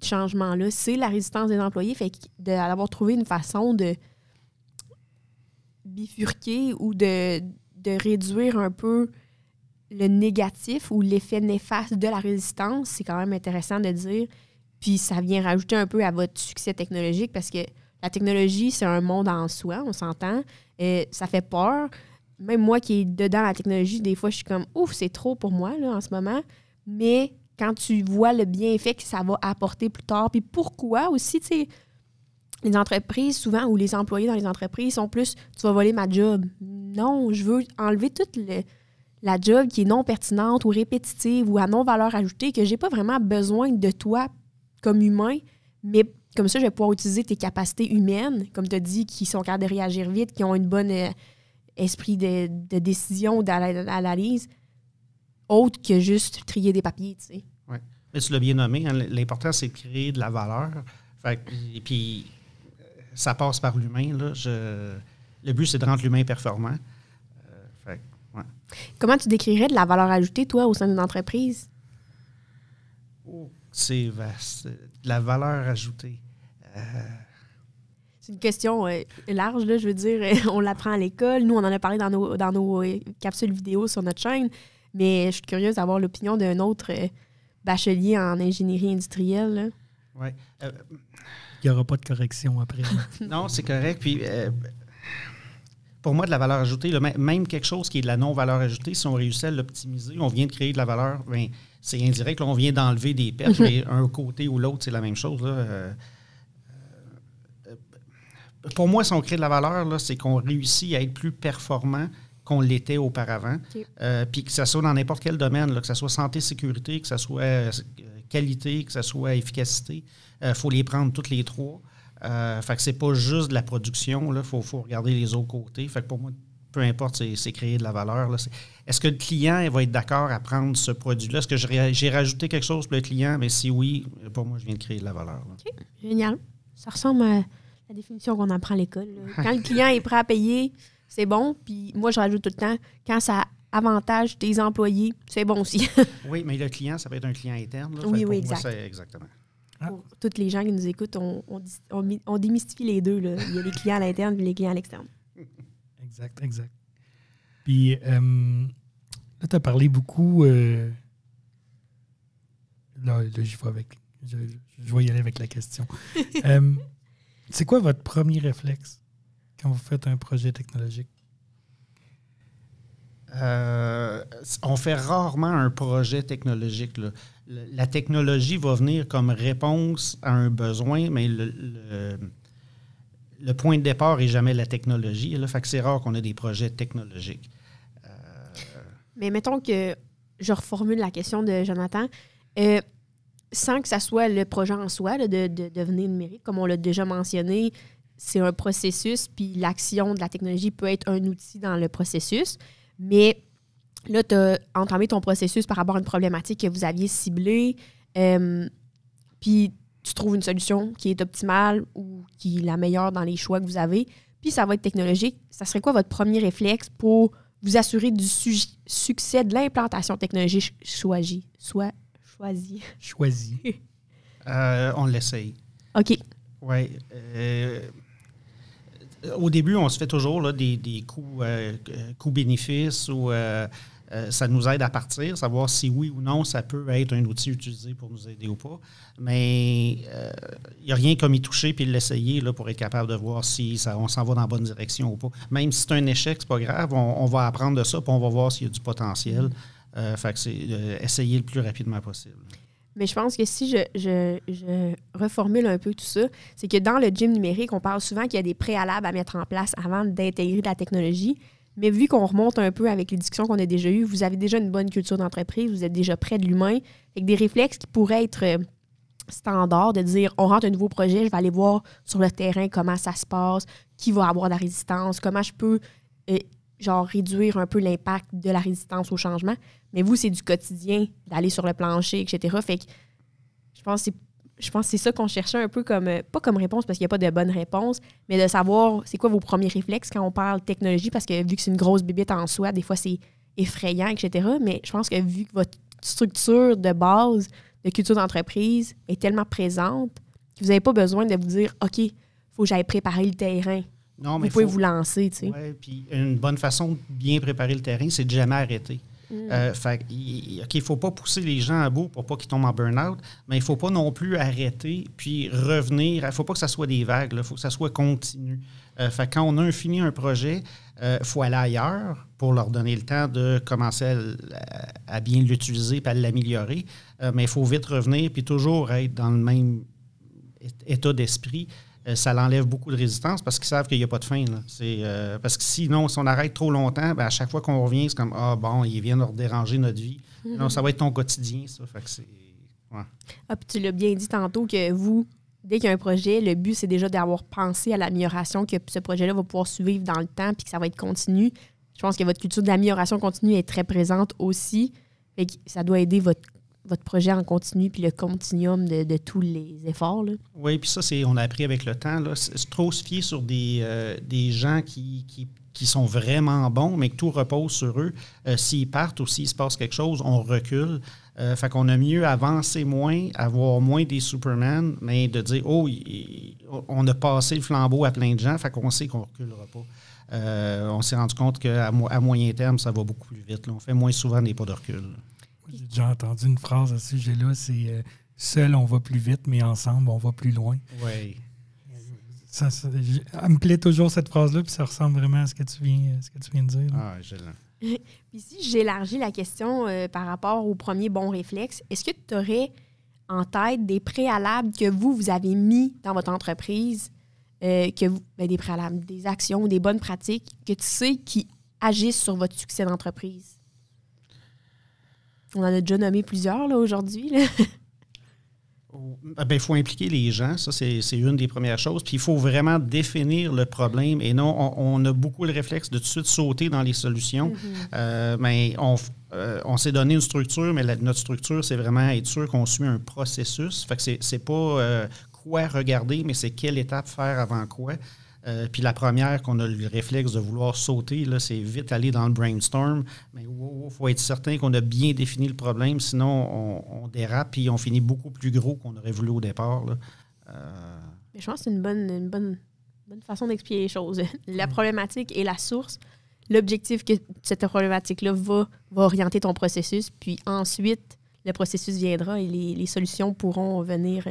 changements-là, c'est la résistance des employés. Fait que d'avoir trouvé une façon de bifurquer ou de réduire un peu le négatif ou l'effet néfaste de la résistance, c'est quand même intéressant de dire. Puis ça vient rajouter un peu à votre succès technologique parce que la technologie, c'est un monde en soi, on s'entend. Ça fait peur. Même moi qui est dedans la technologie, des fois, je suis comme « Ouf, c'est trop pour moi là, en ce moment. » Mais quand tu vois le bienfait que ça va apporter plus tard, puis pourquoi aussi, tu sais, les entreprises, souvent, ou les employés dans les entreprises sont plus « Tu vas voler ma job. » Non, je veux enlever toute la job qui est non pertinente ou répétitive ou à non-valeur ajoutée, que j'ai pas vraiment besoin de toi comme humain, mais comme ça, je vais pouvoir utiliser tes capacités humaines, comme tu as dit, qui sont capables de réagir vite, qui ont une bonne esprit de décision ou d'analyse, autre que juste trier des papiers, tu sais. Oui. Mais tu l'as bien nommé, hein, l'important, c'est de créer de la valeur. Et puis, ça passe par l'humain. Là. Le but, c'est de rendre l'humain performant. Ouais. Comment tu décrirais de la valeur ajoutée, toi, au sein d'une entreprise? Oh, c'est vaste. De la valeur ajoutée. C'est une question large, là, je veux dire. On l'apprend à l'école. Nous, on en a parlé dans nos capsules vidéo sur notre chaîne. Mais je suis curieuse d'avoir l'opinion d'un autre bachelier en ingénierie industrielle. Oui. Il n'y aura pas de correction après. Non, c'est correct. Puis, pour moi, de la valeur ajoutée, là, même quelque chose qui est de la non-valeur ajoutée, si on réussit à l'optimiser, on vient de créer de la valeur, bien, c'est indirect. Là, on vient d'enlever des pertes, mais un côté ou l'autre, c'est la même chose. Là. Pour moi, si on crée de la valeur, là, c'est qu'on réussit à être plus performant qu'on l'était auparavant. Okay. Puis que ça soit dans n'importe quel domaine, là, que ce soit santé, sécurité, que ce soit qualité, que ce soit efficacité, faut les prendre toutes les trois. Fait que c'est pas juste de la production, il faut regarder les autres côtés. Fait que pour moi, peu importe, c'est créer de la valeur. Là. Est-ce que le client va être d'accord à prendre ce produit-là? Est-ce que j'ai rajouté quelque chose pour le client? Mais si oui, pour moi, je viens de créer de la valeur. Là. OK, génial. Ça ressemble à la définition qu'on apprend à l'école. Là. Quand le client est prêt à payer, c'est bon. Puis moi, je rajoute tout le temps, quand ça avantage tes employés, c'est bon aussi. Oui, mais le client, ça peut être un client interne. Là. Oui, oui, exact. Moi, exactement. Pour toutes les gens qui nous écoutent, on démystifie les deux. Là. Il y a les clients à l'interne et les clients à l'externe. Exact. Puis là, tu as parlé beaucoup... Là, j'y vais avec... Je vais y aller avec la question. C'est quoi votre premier réflexe quand vous faites un projet technologique? On fait rarement un projet technologique, là. La technologie va venir comme réponse à un besoin, mais le point de départ n'est jamais la technologie. Là, fait que c'est rare qu'on ait des projets technologiques. Mais mettons que je reformule la question de Jonathan. Sans que ça soit le projet en soi là, de devenir numérique, comme on l'a déjà mentionné, c'est un processus, puis l'action de la technologie peut être un outil dans le processus. Mais là, tu as entamé ton processus par rapport à une problématique que vous aviez ciblée, puis tu trouves une solution qui est optimale ou qui est la meilleure dans les choix que vous avez, puis ça va être technologique. Ça serait quoi votre premier réflexe pour vous assurer du succès de l'implantation technologique choisie? On l'essaye. OK. Oui. Au début, on se fait toujours là, des coûts-bénéfices ou ça nous aide à partir, savoir si oui ou non ça peut être un outil utilisé pour nous aider ou pas. Mais il n'y a rien comme y toucher puis l'essayer là, pour être capable de voir si on s'en va dans la bonne direction ou pas. Même si c'est un échec, c'est pas grave, on va apprendre de ça puis on va voir s'il y a du potentiel. Fait que c'est essayer le plus rapidement possible. Mais je pense que si je reformule un peu tout ça, c'est que dans le gym numérique, on parle souvent qu'il y a des préalables à mettre en place avant d'intégrer de la technologie. Mais vu qu'on remonte un peu avec les discussions qu'on a déjà eues, vous avez déjà une bonne culture d'entreprise, vous êtes déjà près de l'humain. Avec des réflexes qui pourraient être standards, de dire on rentre un nouveau projet, je vais aller voir sur le terrain comment ça se passe, qui va avoir de la résistance, comment je peux réduire un peu l'impact de la résistance au changement. Mais vous, c'est du quotidien, d'aller sur le plancher, etc. Fait que je pense que c'est ça qu'on cherchait un peu comme, pas comme réponse parce qu'il n'y a pas de bonne réponse, mais de savoir c'est quoi vos premiers réflexes quand on parle technologie, parce que vu que c'est une grosse bébête en soi, des fois c'est effrayant, etc. Mais je pense que vu que votre structure de base de culture d'entreprise est tellement présente que vous n'avez pas besoin de vous dire « OK, il faut que j'aille préparer le terrain ». Non, mais vous pouvez vous lancer, tu sais. Oui, puis une bonne façon de bien préparer le terrain, c'est de jamais arrêter. Il ne faut pas pousser les gens à bout pour pas qu'ils tombent en burn-out, mais il ne faut pas non plus arrêter puis revenir. Il ne faut pas que ça soit des vagues, il faut que ça soit continu. Quand on a fini un projet, il faut aller ailleurs pour leur donner le temps de commencer à bien l'utiliser et à l'améliorer. Mais il faut vite revenir puis toujours être dans le même état d'esprit. Ça l'enlève beaucoup de résistance parce qu'ils savent qu'il n'y a pas de fin. Là. Parce que sinon, si on arrête trop longtemps, à chaque fois qu'on revient, c'est comme « Ah bon, ils viennent leur déranger notre vie. Non, ça va être ton quotidien, ça. Fait que c'est... Ouais. Ah, puis tu l'as bien dit tantôt que vous, dès qu'il y a un projet, le but, c'est déjà d'avoir pensé à l'amélioration, que ce projet-là va pouvoir suivre dans le temps puis que ça va être continu. Je pense que votre culture d'amélioration continue est très présente aussi. Fait que ça doit aider votre projet en continu puis le continuum de tous les efforts. Là. Oui, puis ça, on a appris avec le temps. Là, c'est trop se fier sur des gens qui sont vraiment bons, mais que tout repose sur eux. S'ils partent ou s'il se passe quelque chose, on recule. Fait qu'on a mieux avancer moins, avoir moins des Superman, mais de dire « Oh, on a passé le flambeau à plein de gens, fait qu'on sait qu'on ne reculera pas. » On s'est rendu compte qu'à moyen terme, ça va beaucoup plus vite. Là. On fait moins souvent des pas de recul. Là. J'ai déjà entendu une phrase à ce sujet-là, c'est seul on va plus vite, mais ensemble on va plus loin. Oui. Elle me plaît toujours cette phrase-là, puis ça ressemble vraiment à ce que tu viens de dire. Ah, je l'ai. Puis si j'élargis la question par rapport au premier bon réflexe, est-ce que tu aurais en tête des préalables que vous avez mis dans votre entreprise, des préalables, des actions, des bonnes pratiques que tu sais qui agissent sur votre succès d'entreprise? On en a déjà nommé plusieurs là, aujourd'hui. Il faut impliquer les gens, ça c'est une des premières choses. Puis il faut vraiment définir le problème et non, on a beaucoup le réflexe de tout de suite sauter dans les solutions. Mais on s'est donné une structure, mais notre structure, c'est vraiment être sûr qu'on suit un processus. Fait que c'est pas quoi regarder, mais c'est quelle étape faire avant quoi. Puis la première qu'on a le réflexe de vouloir sauter, là, c'est vite aller dans le brainstorm. Mais il faut être certain qu'on a bien défini le problème, sinon on dérape puis on finit beaucoup plus gros qu'on aurait voulu au départ. Là. Mais je pense que c'est une bonne façon d'expliquer les choses. La problématique est la source. L'objectif que cette problématique-là va orienter ton processus, puis ensuite, le processus viendra et les solutions pourront venir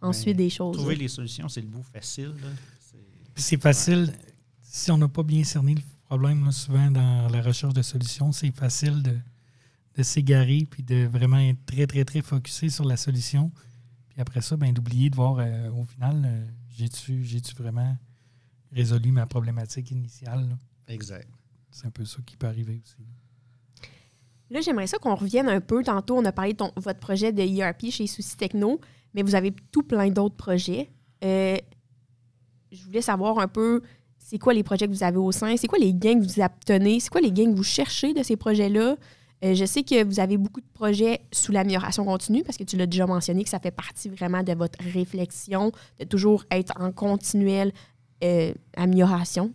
ensuite des choses. Trouver les solutions, c'est le bout facile. Là. C'est facile si on n'a pas bien cerné le problème, là, souvent, dans la recherche de solutions. C'est facile de s'égarer puis de vraiment être très, très, très focusé sur la solution. Puis après ça, d'oublier de voir, au final, j'ai-tu vraiment résolu ma problématique initiale, là? Exact. C'est un peu ça qui peut arriver aussi. Là, j'aimerais ça qu'on revienne un peu. Tantôt, on a parlé de votre projet de ERP chez Souci Techno, mais vous avez tout plein d'autres projets. Je voulais savoir un peu, c'est quoi les projets que vous avez au sein? C'est quoi les gains que vous obtenez? C'est quoi les gains que vous cherchez de ces projets-là? Je sais que vous avez beaucoup de projets sous l'amélioration continue, parce que tu l'as déjà mentionné, que ça fait partie vraiment de votre réflexion, de toujours être en continuelle amélioration.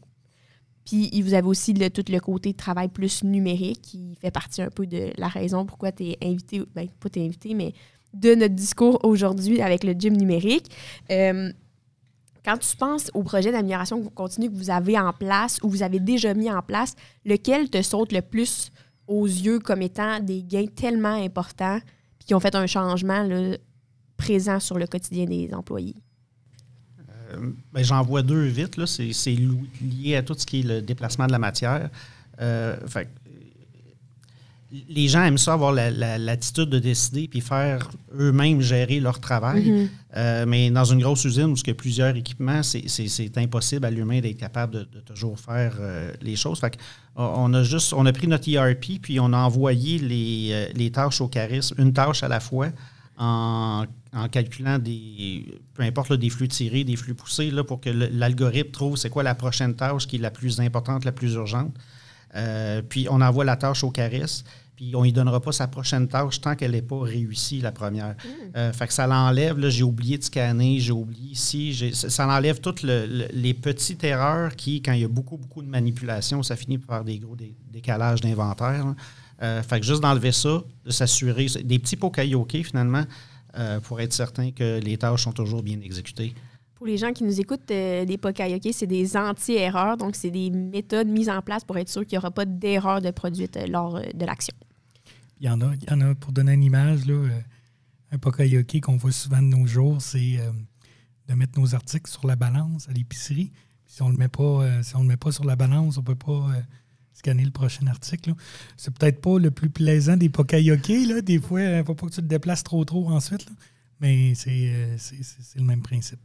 Puis vous avez aussi tout le côté de travail plus numérique qui fait partie un peu de la raison pourquoi tu es invité, pas t'es invité, mais de notre discours aujourd'hui avec le gym numérique. Quand tu penses au projet d'amélioration continue que vous avez en place ou vous avez déjà mis en place, lequel te saute le plus aux yeux comme étant des gains tellement importants puis qui ont fait un changement là, présent sur le quotidien des employés? J'en vois deux vite. Là. C'est lié à tout ce qui est le déplacement de la matière. Les gens aiment ça avoir l'attitude de décider puis faire eux-mêmes gérer leur travail. Mais dans une grosse usine où il y a plusieurs équipements, c'est impossible à l'humain d'être capable de toujours faire les choses. Fait on a pris notre ERP puis on a envoyé les tâches au charisme, une tâche à la fois, en calculant peu importe là, des flux tirés, des flux poussés, là, pour que l'algorithme trouve c'est quoi la prochaine tâche qui est la plus importante, la plus urgente. Puis on envoie la tâche au charisme, puis on ne lui donnera pas sa prochaine tâche tant qu'elle n'est pas réussie, la première. Fait que ça l'enlève, là, j'ai oublié de scanner, j'ai oublié ici, ça enlève toutes les petites erreurs qui, quand il y a beaucoup, beaucoup de manipulation, ça finit par faire des gros décalages d'inventaire. Fait que juste d'enlever ça, de s'assurer, des petits poka-yoke finalement, pour être certain que les tâches sont toujours bien exécutées. Pour les gens qui nous écoutent, des poka-yoke, c'est des anti-erreurs, donc c'est des méthodes mises en place pour être sûr qu'il n'y aura pas d'erreur de produite lors de l'action. Il y en a, pour donner une image, là, un poka-yoke qu'on voit souvent de nos jours, c'est de mettre nos articles sur la balance à l'épicerie. Si on ne le met pas sur la balance, on ne peut pas scanner le prochain article. Là. C'est peut-être pas le plus plaisant des poka-yoke. Là. Des fois, il ne faut pas que tu te déplaces trop ensuite. Là. Mais c'est le même principe.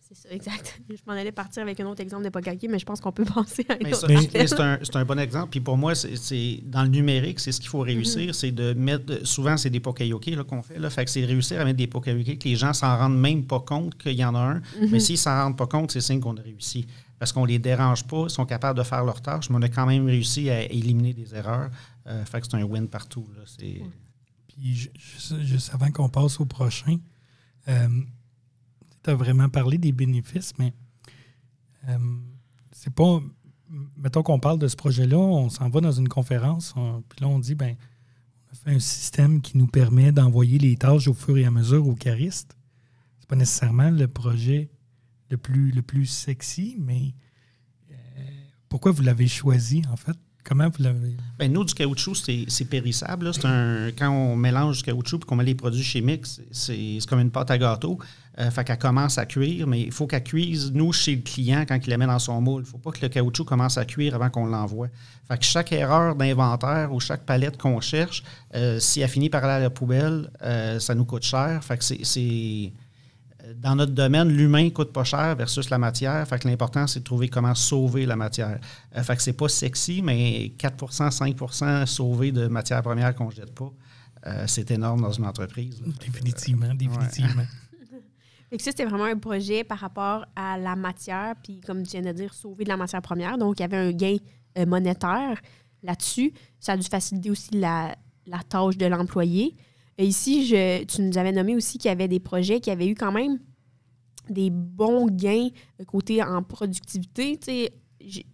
C'est ça, exact. Je m'en allais partir avec un autre exemple de poka-yoke, mais je pense qu'on peut penser à un autre. C'est un bon exemple. Puis pour moi, c'est dans le numérique, c'est ce qu'il faut réussir, c'est de mettre... Souvent, c'est des poka-yoke là, qu'on fait. Là, fait que c'est de réussir à mettre des poka-yoke que les gens s'en rendent même pas compte qu'il y en a un. Mais s'ils s'en rendent pas compte, c'est signe qu'on a réussi. Parce qu'on les dérange pas, ils sont capables de faire leur tâche, mais on a quand même réussi à éliminer des erreurs. Fait que c'est un win partout. Là. Puis juste avant qu'on passe au prochain... tu as vraiment parlé des bénéfices, mais c'est pas... Mettons qu'on parle de ce projet-là, on s'en va dans une conférence, puis là, on dit, on a fait un système qui nous permet d'envoyer les tâches au fur et à mesure aux caristes. C'est pas nécessairement le projet le plus sexy, mais pourquoi vous l'avez choisi, en fait? Comment vous l'avez... Nous, du caoutchouc, c'est périssable. Là. Quand on mélange du caoutchouc et qu'on met les produits chimiques, c'est comme une pâte à gâteau. Fait qu'elle commence à cuire, mais il faut qu'elle cuise, nous, chez le client, quand il la met dans son moule. Il ne faut pas que le caoutchouc commence à cuire avant qu'on l'envoie. Fait que chaque erreur d'inventaire ou chaque palette qu'on cherche, si elle finit par aller à la poubelle, ça nous coûte cher. Fait que c'est dans notre domaine, l'humain ne coûte pas cher versus la matière. Fait que l'important, c'est de trouver comment sauver la matière. Fait que c'est pas sexy, mais 4 5 sauvé de matières premières qu'on ne jette pas, c'est énorme dans une entreprise. Définitivement. Fait que ça, c'était vraiment un projet par rapport à la matière, puis comme tu viens de dire, sauver de la matière première. Donc, il y avait un gain monétaire là-dessus. Ça a dû faciliter aussi la tâche de l'employé. Et ici, tu nous avais nommé aussi qu'il y avait des projets qui avaient eu quand même des bons gains côté en productivité. J'ai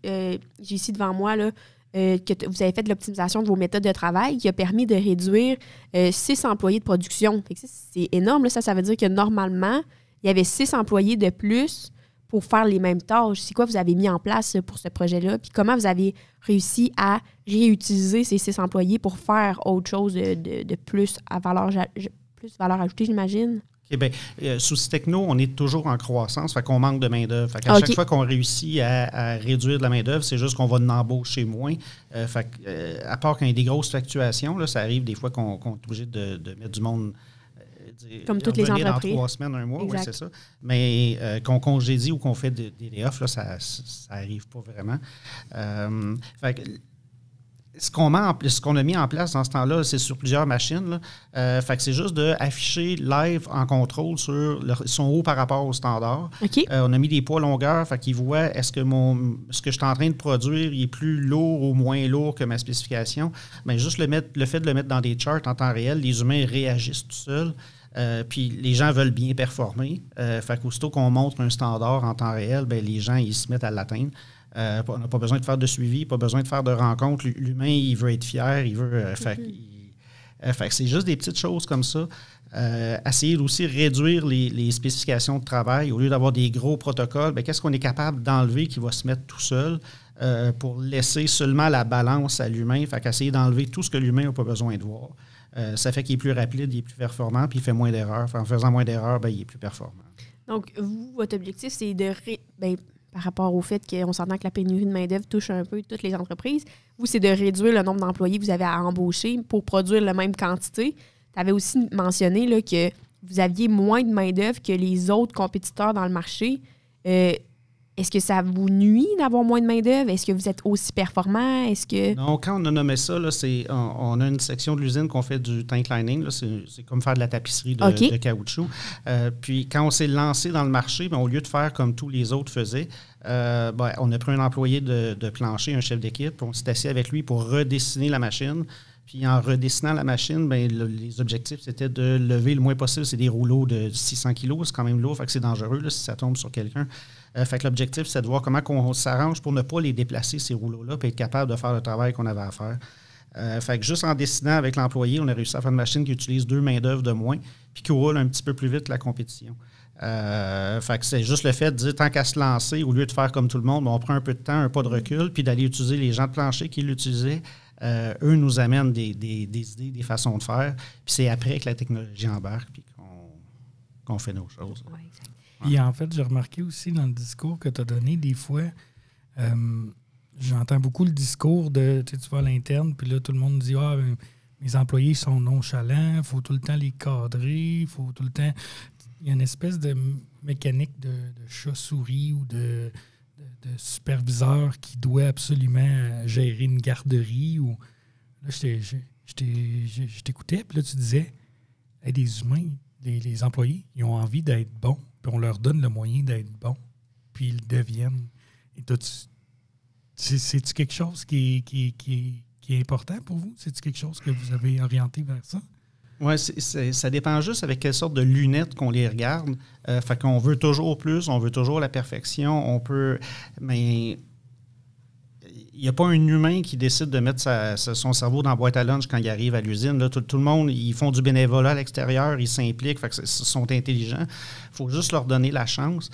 ici devant moi là, que vous avez fait de l'optimisation de vos méthodes de travail qui a permis de réduire 6 employés de production. Fait que c'est énorme. Là. Ça veut dire que normalement, il y avait 6 employés de plus pour faire les mêmes tâches. C'est quoi vous avez mis en place pour ce projet-là? Puis comment vous avez réussi à réutiliser ces 6 employés pour faire autre chose de plus à valeur ajoutée, j'imagine? Okay, bien, Souci Techno, on est toujours en croissance, fait qu'on manque de main-d'œuvre. Fait qu'à chaque fois qu'on réussit à réduire de la main-d'œuvre, c'est juste qu'on va en embaucher moins. À part quand il y a des grosses fluctuations, là, ça arrive des fois qu'on est obligé de mettre du monde. Comme toutes les entreprises. En 3 semaines, 1 mois, exact. Oui, c'est ça. Mais qu'on congédie ou qu'on fait des layoffs, là, ça n'arrive pas vraiment. Fait que, ce qu'on a mis en place dans ce temps-là, c'est sur plusieurs machines. Là. Fait que c'est juste d'afficher live en contrôle sur son haut par rapport au standard. Okay. On a mis des poids longueurs, fait qu'ils voient est-ce que ce que je suis en train de produire il est plus lourd ou moins lourd que ma spécification. Mais juste le fait de le mettre dans des charts en temps réel, les humains réagissent tout seuls. Puis les gens veulent bien performer. Fait qu'aussitôt qu'on montre un standard en temps réel, bien, les gens ils se mettent à l'atteindre. On n'a pas besoin de faire de suivi, pas besoin de faire de rencontres. L'humain, il veut être fier, il veut. Fait que c'est juste des petites choses comme ça. Essayer aussi de réduire les spécifications de travail. Au lieu d'avoir des gros protocoles, bien, qu'est-ce qu'on est capable d'enlever qui va se mettre tout seul pour laisser seulement la balance à l'humain? Fait qu'essayer d'enlever tout ce que l'humain n'a pas besoin de voir. Ça fait qu'il est plus rapide, il est plus performant, puis il fait moins d'erreurs. En faisant moins d'erreurs, bien, il est plus performant. Donc, vous, votre objectif, c'est de... par rapport au fait qu'on s'entend que la pénurie de main-d'œuvre touche un peu toutes les entreprises, vous, c'est de réduire le nombre d'employés que vous avez à embaucher pour produire la même quantité. Tu avais aussi mentionné là, que vous aviez moins de main-d'œuvre que les autres compétiteurs dans le marché. Est-ce que ça vous nuit d'avoir moins de main-d'œuvre? Est-ce que vous êtes aussi performant? Non, quand on a nommé ça, là, on a une section de l'usine qu'on fait du tank lining. Là, c'est comme faire de la tapisserie de caoutchouc. Puis quand on s'est lancé dans le marché, bien, au lieu de faire comme tous les autres faisaient, on a pris un employé de plancher, un chef d'équipe, on s'est assis avec lui pour redessiner la machine. Puis en redessinant la machine, bien, les objectifs, c'était de lever le moins possible. C'est des rouleaux de 600 kilos, c'est quand même lourd, fait que c'est dangereux là, si ça tombe sur quelqu'un. Fait que l'objectif, c'est de voir comment on s'arrange pour ne pas les déplacer, ces rouleaux-là, puis être capable de faire le travail qu'on avait à faire. Fait que juste en dessinant avec l'employé, on a réussi à faire une machine qui utilise 2 main-d'œuvre de moins, puis qui roule un petit peu plus vite que la compétition. Fait que c'est juste le fait de dire, tant qu'à se lancer, au lieu de faire comme tout le monde, on prend un peu de temps, un pas de recul, puis d'aller utiliser les gens de plancher qui l'utilisaient. Eux nous amènent des idées, des façons de faire, puis c'est après que la technologie embarque, puis qu'on fait nos choses. Ouais, exact. Et en fait, j'ai remarqué aussi dans le discours que tu as donné, des fois, j'entends beaucoup le discours de, tu vas à l'interne, puis là, tout le monde dit, mes employés sont nonchalants, il faut tout le temps les cadrer, il faut tout le temps... Il y a une espèce de mécanique de chat-souris ou de superviseur qui doit absolument gérer une garderie. Ou... Là, je t'écoutais, puis là, tu disais, des humains, les employés, ils ont envie d'être bons, puis on leur donne le moyen d'être bons, puis ils le deviennent. Et c'est-tu quelque chose qui est important pour vous? C'est-tu quelque chose que vous avez orienté vers ça? Oui, ça dépend juste avec quelle sorte de lunettes qu'on les regarde. Fait qu'on veut toujours plus, on veut toujours la perfection, mais il n'y a pas un humain qui décide de mettre son cerveau dans la boîte à lunch quand il arrive à l'usine. Là, tout le monde, ils font du bénévolat à l'extérieur, ils s'impliquent, fait que ils sont intelligents. Il faut juste leur donner la chance.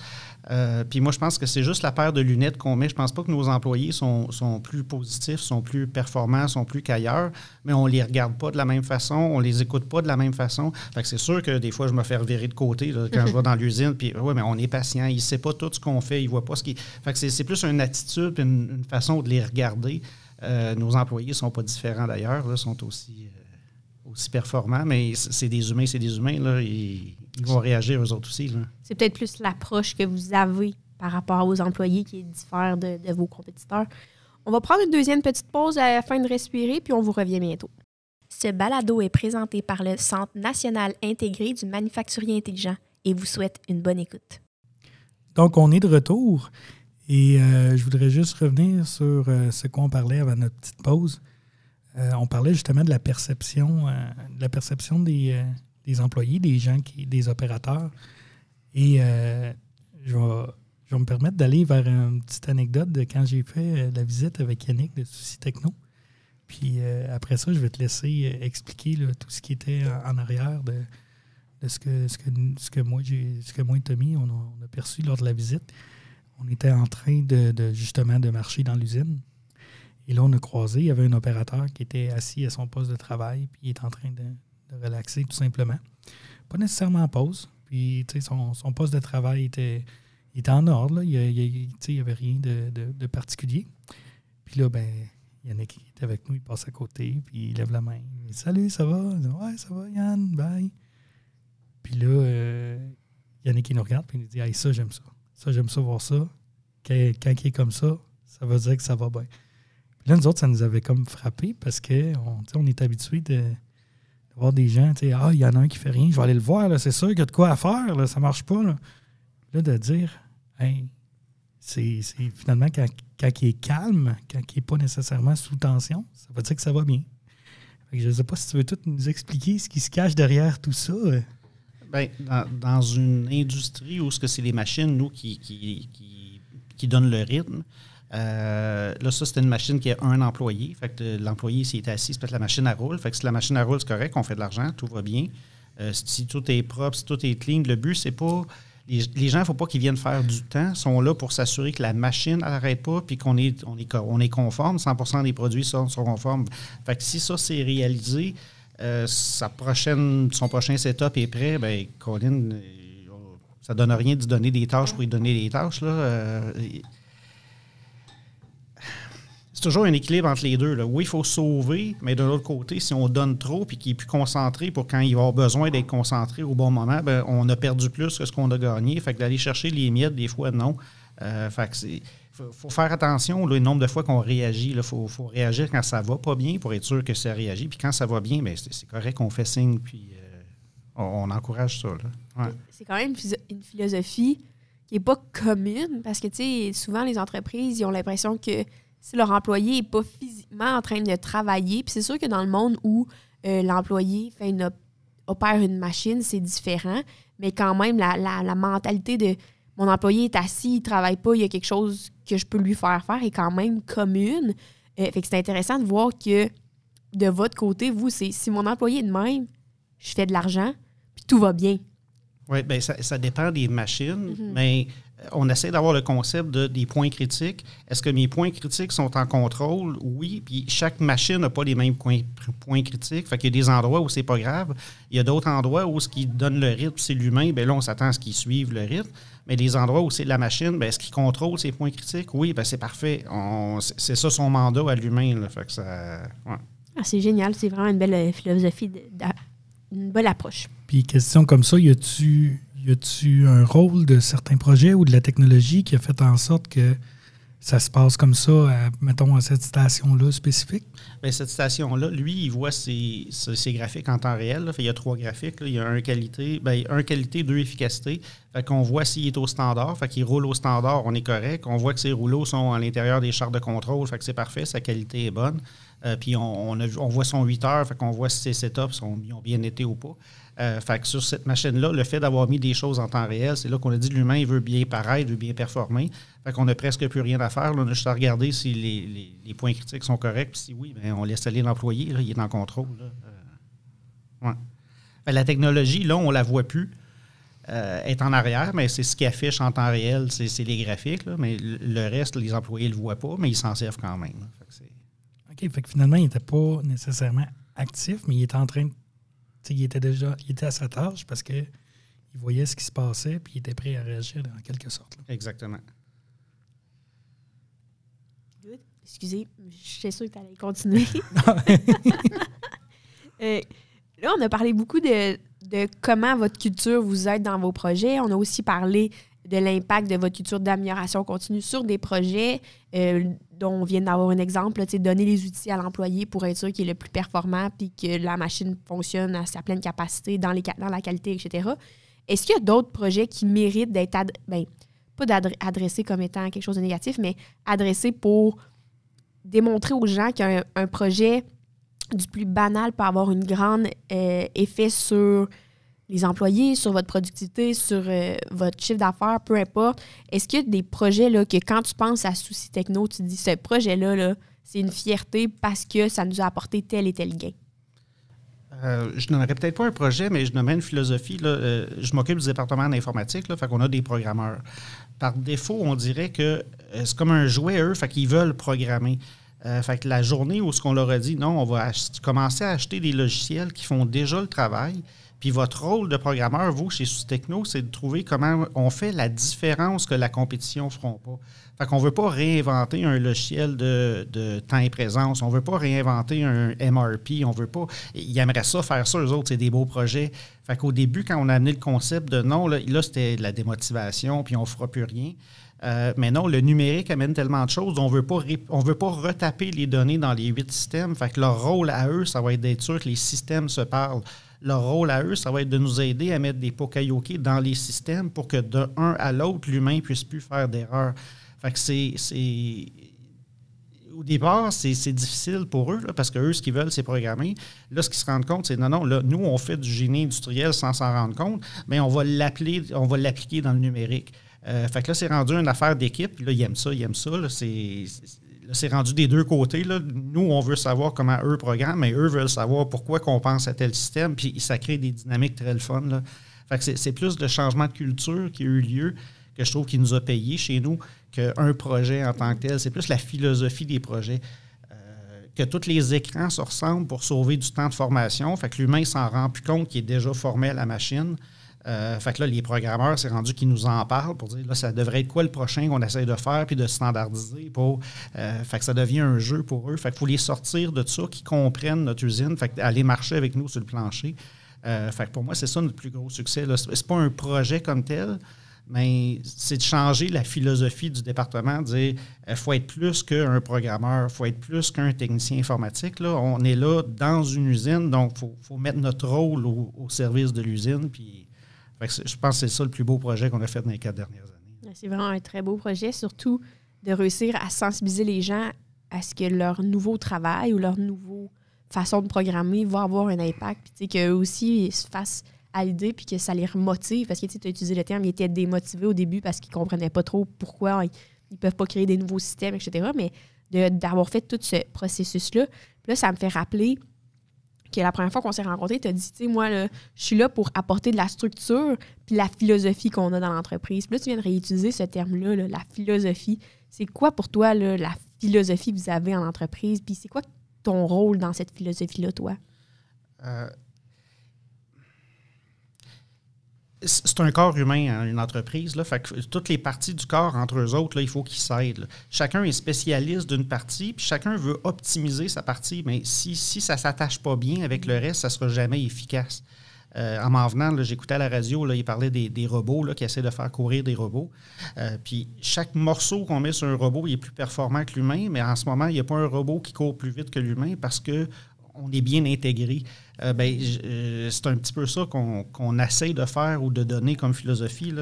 Puis moi, je pense que c'est juste la paire de lunettes qu'on met. Je pense pas que nos employés sont plus positifs, sont plus performants, sont plus qu'ailleurs, mais on les regarde pas de la même façon, on les écoute pas de la même façon. Fait que c'est sûr que des fois, je me fais revirer de côté là, quand je vais dans l'usine, puis oui, mais on est patient, il sait pas tout ce qu'on fait, il voit pas ce qui... Fait que c'est plus une attitude puis une façon de les regarder. Nos employés sont pas différents d'ailleurs, là, sont aussi performants, mais c'est des humains, là, ils vont réagir eux autres aussi. Là. C'est peut-être plus l'approche que vous avez par rapport aux employés qui diffère de vos compétiteurs. On va prendre une deuxième petite pause afin de respirer, puis on vous revient bientôt. Ce balado est présenté par le Centre national intégré du manufacturier intelligent et vous souhaite une bonne écoute. Donc, on est de retour et je voudrais juste revenir sur ce qu'on parlait avant notre petite pause. On parlait justement de la perception des employés, des gens, des opérateurs. Et je vais me permettre d'aller vers une petite anecdote de quand j'ai fait la visite avec Yannick de Souci Techno. Puis après ça, je vais te laisser expliquer là, tout ce qui était en arrière de ce que moi et Tommy, on a perçu lors de la visite. On était en train justement de marcher dans l'usine. Et là, on a croisé, il y avait un opérateur qui était assis à son poste de travail, puis il est en train de relaxer tout simplement. Pas nécessairement en pause, Puis, tu sais, son poste de travail était en ordre. Là. Il n'y avait rien de particulier. Puis là, ben, Yannick était avec nous, il passe à côté, puis il lève la main. Il dit, salut, ça va? Il dit, ouais, ça va, Yann, bye. Puis là, Yannick, il nous regarde, puis il nous dit, hey, ça, j'aime ça. Ça, j'aime ça, voir ça. Quand il est comme ça, ça veut dire que ça va bien. Puis là, nous autres, ça nous avait comme frappé parce qu'on est habitués de voir des gens, tu sais, il y en a un qui fait rien, je vais aller le voir, là, c'est sûr qu'il y a de quoi à faire, là, ça marche pas. Là, de dire, hey, c'est finalement quand il est calme, quand il n'est pas nécessairement sous tension, ça veut dire que ça va bien. Fait que je ne sais pas si tu veux tout nous expliquer ce qui se cache derrière tout ça. Bien, dans une industrie où c'est les machines, nous, qui donnent le rythme, là, ça, c'était une machine qui a un employé. Fait que l'employé, s'il est assis, c'est peut-être la machine à roule. Fait que si la machine à roule, c'est correct, on fait de l'argent, tout va bien. Si tout est propre, si tout est clean, le but, c'est pas... Les gens, il ne faut pas qu'ils viennent faire du temps. Ils sont là pour s'assurer que la machine n'arrête pas puis qu'on est conforme. 100% des produits sont conformes. Fait que si ça, c'est réalisé, son prochain setup est prêt, bien, Colin, ça ne donne rien de lui donner des tâches pour lui donner des tâches. Là. C'est toujours un équilibre entre les deux. Là. Oui, il faut sauver, mais de l'autre côté, si on donne trop et qu'il est plus concentré pour quand il va avoir besoin d'être concentré au bon moment, bien, on a perdu plus que ce qu'on a gagné. Fait que d'aller chercher les miettes, des fois, non. Fait que faut faire attention, là, le nombre de fois qu'on réagit. Il faut réagir quand ça va pas bien pour être sûr que ça réagit. Puis quand ça va bien, bien, c'est correct qu'on fait signe, puis on encourage ça. Là. Ouais. C'est quand même une philosophie qui n'est pas commune parce que, tu sais, souvent, les entreprises, ils ont l'impression que si leur employé n'est pas physiquement en train de travailler, puis c'est sûr que dans le monde où l'employé opère une machine, c'est différent, mais quand même, la mentalité de mon employé est assis, il ne travaille pas, il y a quelque chose que je peux lui faire est quand même commune. Fait que c'est intéressant de voir que de votre côté, vous, c'est si mon employé est de même, je fais de l'argent, puis tout va bien. Oui, bien, ça dépend des machines, mais on essaie d'avoir le concept des points critiques. Est-ce que mes points critiques sont en contrôle? Oui, puis chaque machine n'a pas les mêmes points critiques. Fait qu'il y a des endroits où c'est pas grave. Il y a d'autres endroits où ce qui donne le rythme, c'est l'humain. Bien là, on s'attend à ce qu'il suive le rythme. Mais les endroits où c'est la machine, bien, est-ce qu'il contrôle ses points critiques? Oui, bien, c'est parfait. C'est ça son mandat à l'humain. Là. Fait que ça... Ouais. Ah, c'est génial. C'est vraiment une belle philosophie, une belle approche. Puis, question comme ça, y a-tu un rôle de certains projets ou de la technologie qui a fait en sorte que ça se passe comme ça, mettons, à cette station-là spécifique? Bien, cette station-là, lui, il voit ses graphiques en temps réel. Là. Fait, il y a 3 graphiques. Là. Il y a un qualité, 2 efficacité. Fait qu'on voit s'il est au standard. Fait qu'il roule au standard, on est correct. On voit que ses rouleaux sont à l'intérieur des chartes de contrôle. Fait que c'est parfait, sa qualité est bonne. Puis on voit son 8 heures. Fait qu'on voit si ses setups ont bien été ou pas. Fait que sur cette machine-là, le fait d'avoir mis des choses en temps réel, c'est là qu'on a dit l'humain, il veut bien paraître, il veut bien performer. Fait qu'on n'a presque plus rien à faire. Là, on a juste à regarder si les points critiques sont corrects. Puis si oui, bien, on laisse aller l'employé. Là, il est en contrôle. Là. Ouais. Fait, la technologie, là, on ne la voit plus. Est en arrière, mais c'est ce qui affiche en temps réel, c'est les graphiques. Là, mais le reste, les employés ne le voient pas, mais ils s'en servent quand même. Là. Fait que OK. Fait que finalement, il n'était pas nécessairement actif, mais il était en train de... Il était à sa tâche parce qu'il voyait ce qui se passait puis il était prêt à réagir en quelque sorte. Là. Exactement. Good. Excusez, je suis sûre que tu allais continuer. Là, on a parlé beaucoup de comment votre culture vous aide dans vos projets. On a aussi parlé de l'impact de votre culture d'amélioration continue sur des projets dont on vient d'avoir un exemple, là, donner les outils à l'employé pour être sûr qu'il est le plus performant puis que la machine fonctionne à sa pleine capacité dans la qualité, etc. Est-ce qu'il y a d'autres projets qui méritent d'être pas adressés comme étant quelque chose de négatif, mais adressés pour démontrer aux gens qu'un projet du plus banal peut avoir une grande effet sur les employés, sur votre productivité, sur votre chiffre d'affaires, peu importe. Est-ce qu'il y a des projets là, que quand tu penses à Souci Techno, tu te dis ce projet-là, là, c'est une fierté parce que ça nous a apporté tel et tel gain? Je n'aurais peut-être pas un projet, mais je nommais une philosophie. Là, je m'occupe du département d'informatique, là, fait qu'on a des programmeurs. Par défaut, on dirait que c'est comme un jouet, eux, fait qu'ils veulent programmer. Fait que la journée où ce qu'on leur a dit, non, on va commencer à acheter des logiciels qui font déjà le travail. Puis votre rôle de programmeur, vous, chez Sustechno, c'est de trouver comment on fait la différence que la compétition ne feront pas. Fait qu'on ne veut pas réinventer un logiciel de temps et présence. On ne veut pas réinventer un MRP. On veut pas... Ils aimeraient ça, faire ça, eux autres, c'est des beaux projets. Fait qu'au début, quand on a amené le concept de non, là c'était de la démotivation, puis on ne fera plus rien. Mais non, le numérique amène tellement de choses. On veut pas retaper les données dans les 8 systèmes. Fait que leur rôle à eux, ça va être d'être sûr que les systèmes se parlent. Leur rôle à eux, ça va être de nous aider à mettre des pokayoke dans les systèmes pour que d'un à l'autre, l'humain ne puisse plus faire d'erreurs. Fait que au départ, c'est difficile pour eux, là, parce qu'eux, ce qu'ils veulent, c'est programmer. Là, ce qu'ils se rendent compte, c'est non, là, nous, on fait du génie industriel sans s'en rendre compte, mais on va l'appliquer dans le numérique. Fait que là, c'est rendu une affaire d'équipe. Là, ils aiment ça. Là, c'est rendu des deux côtés. Là. Nous, on veut savoir comment eux programment, mais eux veulent savoir pourquoi qu'on pense à tel système, puis ça crée des dynamiques très le fun. Là. Fait que c'est plus le changement de culture qui a eu lieu, que je trouve qui nous a payé chez nous, qu'un projet en tant que tel. C'est plus la philosophie des projets. Que tous les écrans se ressemblent pour sauver du temps de formation. Fait que l'humain s'en rend plus compte qu'il est déjà formé à la machine. Fait que là, les programmeurs, c'est rendu qu'ils nous en parlent pour dire, là, ça devrait être quoi le prochain qu'on essaie de faire puis de standardiser pour... fait que ça devient un jeu pour eux. Fait qu'il faut les sortir de ça, qu'ils comprennent notre usine, fait aller marcher avec nous sur le plancher. Fait que pour moi, c'est ça notre plus gros succès. Là. C'est pas un projet comme tel, mais c'est de changer la philosophie du département, de dire il faut être plus qu'un programmeur, il faut être plus qu'un technicien informatique. Là. On est là dans une usine, donc il faut mettre notre rôle au service de l'usine, puis... Je pense que c'est ça le plus beau projet qu'on a fait dans les 4 dernières années. C'est vraiment un très beau projet, surtout de réussir à sensibiliser les gens à ce que leur nouveau travail ou leur nouvelle façon de programmer va avoir un impact. Puis qu'eux aussi ils se fassent à l'idée puis que ça les remotive. Parce que tu as utilisé le terme, ils étaient démotivés au début parce qu'ils ne comprenaient pas trop pourquoi ils ne peuvent pas créer des nouveaux systèmes, etc. Mais d'avoir fait tout ce processus-là, puis là, ça me fait rappeler que la première fois qu'on s'est rencontrés, tu as dit, tu sais, moi, là, je suis là pour apporter de la structure puis la philosophie qu'on a dans l'entreprise. Puis là, tu viens de réutiliser ce terme-là, là, la philosophie. C'est quoi pour toi, là, la philosophie que vous avez en entreprise? Puis c'est quoi ton rôle dans cette philosophie-là, toi? C'est un corps humain, hein, une entreprise. Là, fait que toutes les parties du corps, entre eux autres, là, il faut qu'ils s'aident. Là. Chacun est spécialiste d'une partie, puis chacun veut optimiser sa partie. Mais si ça ne s'attache pas bien avec le reste, ça ne sera jamais efficace. En m'en venant, là, j'écoutais à la radio, là, il parlait des robots là, qui essaient de faire courir des robots. Puis chaque morceau qu'on met sur un robot, il est plus performant que l'humain, mais en ce moment, il n'y a pas un robot qui court plus vite que l'humain parce que on est bien intégré. C'est un petit peu ça qu'on essaie de faire ou de donner comme philosophie. Là,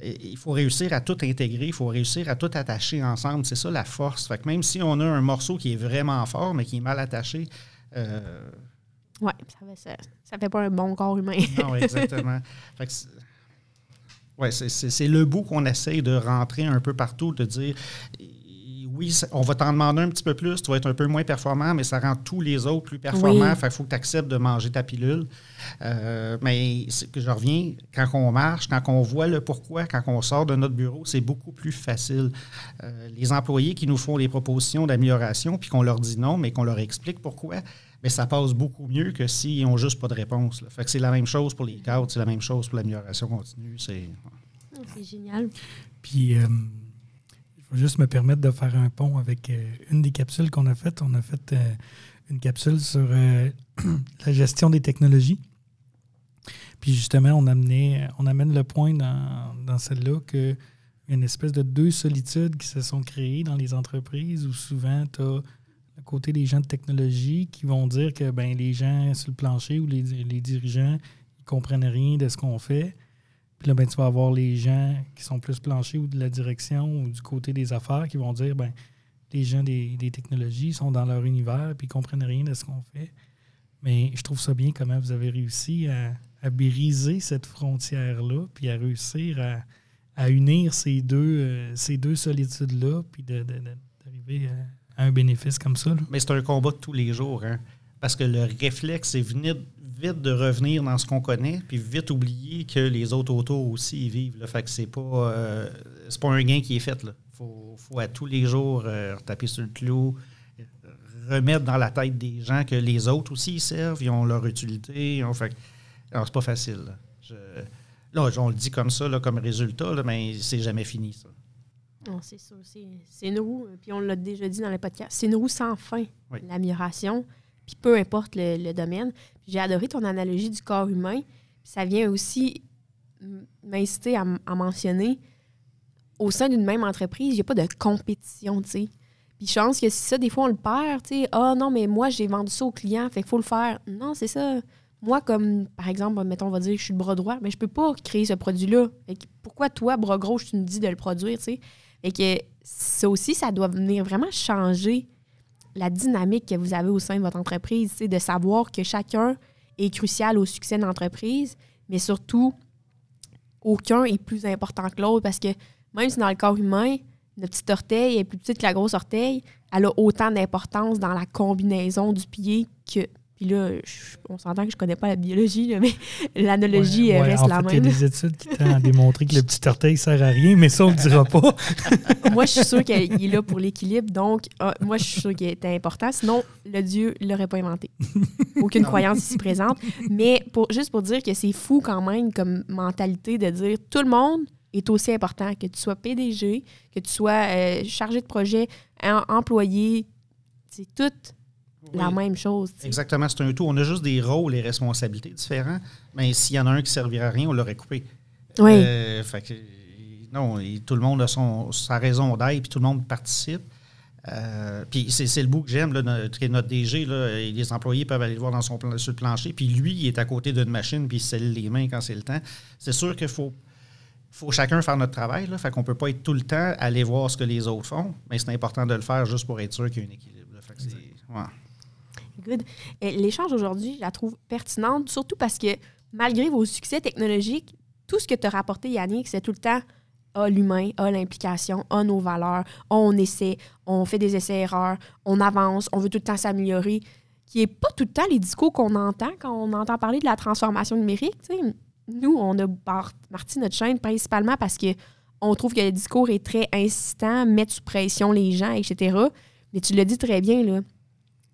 il faut réussir à tout intégrer, il faut réussir à tout attacher ensemble. C'est ça la force. Fait que même si on a un morceau qui est vraiment fort, mais qui est mal attaché... Oui, ça fait pas un bon corps humain. Non, exactement. Fait que c'est le bout qu'on essaie de rentrer un peu partout, de dire... Oui, on va t'en demander un petit peu plus, tu vas être un peu moins performant, mais ça rend tous les autres plus performants. Il faut que tu acceptes de manger ta pilule. Mais que je reviens, quand on marche, quand on voit le pourquoi, quand on sort de notre bureau, c'est beaucoup plus facile. Les employés qui nous font les propositions d'amélioration, puis qu'on leur dit non, mais qu'on leur explique pourquoi, bien, ça passe beaucoup mieux que s'ils n'ont juste pas de réponse. Là. Fait que c'est la même chose pour les cadres, c'est la même chose pour l'amélioration continue. C'est génial. Puis... je vais juste me permettre de faire un pont avec une des capsules qu'on a faites. On a fait une capsule sur la gestion des technologies. Puis justement, on amène le point dans celle-là qu'il y a une espèce de deux solitudes qui se sont créées dans les entreprises où souvent tu as à côté des gens de technologie qui vont dire que les gens sur le plancher ou les dirigeants ils comprennent rien de ce qu'on fait. Puis là, tu vas avoir les gens qui sont plus planchers ou de la direction ou du côté des affaires qui vont dire, les gens des technologies sont dans leur univers puis ils ne comprennent rien de ce qu'on fait. Mais je trouve ça bien comment vous avez réussi à briser cette frontière-là puis à réussir à unir ces deux solitudes-là puis d'arriver à un bénéfice comme ça. Là. Mais c'est un combat de tous les jours, hein? Parce que le réflexe, c'est vite de revenir dans ce qu'on connaît, puis vite oublier que les autres autour aussi y vivent. Là. Fait que c'est pas un gain qui est fait. Il faut à tous les jours taper sur le clou, remettre dans la tête des gens que les autres aussi ils servent, ils ont leur utilité. Alors, c'est pas facile. Là, on le dit comme ça, là, comme résultat, là, mais c'est jamais fini, ça. Non, c'est sûr. C'est une roue, puis on l'a déjà dit dans le podcast, c'est une roue sans fin, oui. L'amélioration, puis peu importe le domaine. Puis j'ai adoré ton analogie du corps humain. Puis ça vient aussi m'inciter à mentionner, au sein d'une même entreprise, il n'y a pas de compétition, tu sais. Puis je pense que si ça, des fois, on le perd, tu sais. Ah non, mais moi, j'ai vendu ça au client, fait qu'il faut le faire. Non, c'est ça. Moi, comme, par exemple, mettons, on va dire que je suis le bras droit, mais je peux pas créer ce produit-là. Fait que pourquoi toi, bras gauche, tu me dis de le produire, tu sais? Fait que ça aussi, ça doit venir vraiment changer la dynamique que vous avez au sein de votre entreprise, tu sais, de savoir que chacun est crucial au succès de l'entreprise, mais surtout, aucun est plus important que l'autre parce que même si dans le corps humain, notre petit orteil est plus petite que la grosse orteil, elle a autant d'importance dans la combinaison du pied que... Puis là, on s'entend que je connais pas la biologie, là, mais l'analogie reste la même. Il y a des études qui tendent à démontrer que le petit orteil sert à rien, mais ça, on ne le dira pas. Moi, je suis sûre qu'il est là pour l'équilibre, donc moi, je suis sûre qu'il était important. Sinon, le Dieu ne l'aurait pas inventé. Aucune croyance ici présente. Mais juste pour dire que c'est fou quand même comme mentalité de dire tout le monde est aussi important, que tu sois PDG, que tu sois chargé de projet, employé, c'est tout la même chose. T'sais. Exactement, c'est un tout. On a juste des rôles et responsabilités différents, mais s'il y en a un qui ne servirait à rien, on l'aurait coupé. Oui. Fait que, non, tout le monde a sa raison d'être, puis tout le monde participe. Puis c'est le bout que j'aime, là, notre DG, là, les employés peuvent aller le voir sur le plancher, puis lui, il est à côté d'une machine, puis il se scelle les mains quand c'est le temps. C'est sûr qu'il faut chacun faire notre travail, là, fait qu'on ne peut pas être tout le temps aller voir ce que les autres font, mais c'est important de le faire juste pour être sûr qu'il y a un équilibre. Là. Fait que Good. L'échange aujourd'hui, je la trouve pertinente, surtout parce que malgré vos succès technologiques, tout ce que tu as rapporté, Yannick, c'est tout le temps l'humain, l'implication, nos valeurs, on essaie, on fait des essais-erreurs, on avance, on veut tout le temps s'améliorer, qui n'est pas tout le temps les discours qu'on entend quand on entend parler de la transformation numérique. T'sais. Nous, on a parti notre chaîne principalement parce qu'on trouve que le discours est très incitant, mettre sous pression les gens, etc. Mais tu l'as dit très bien, là.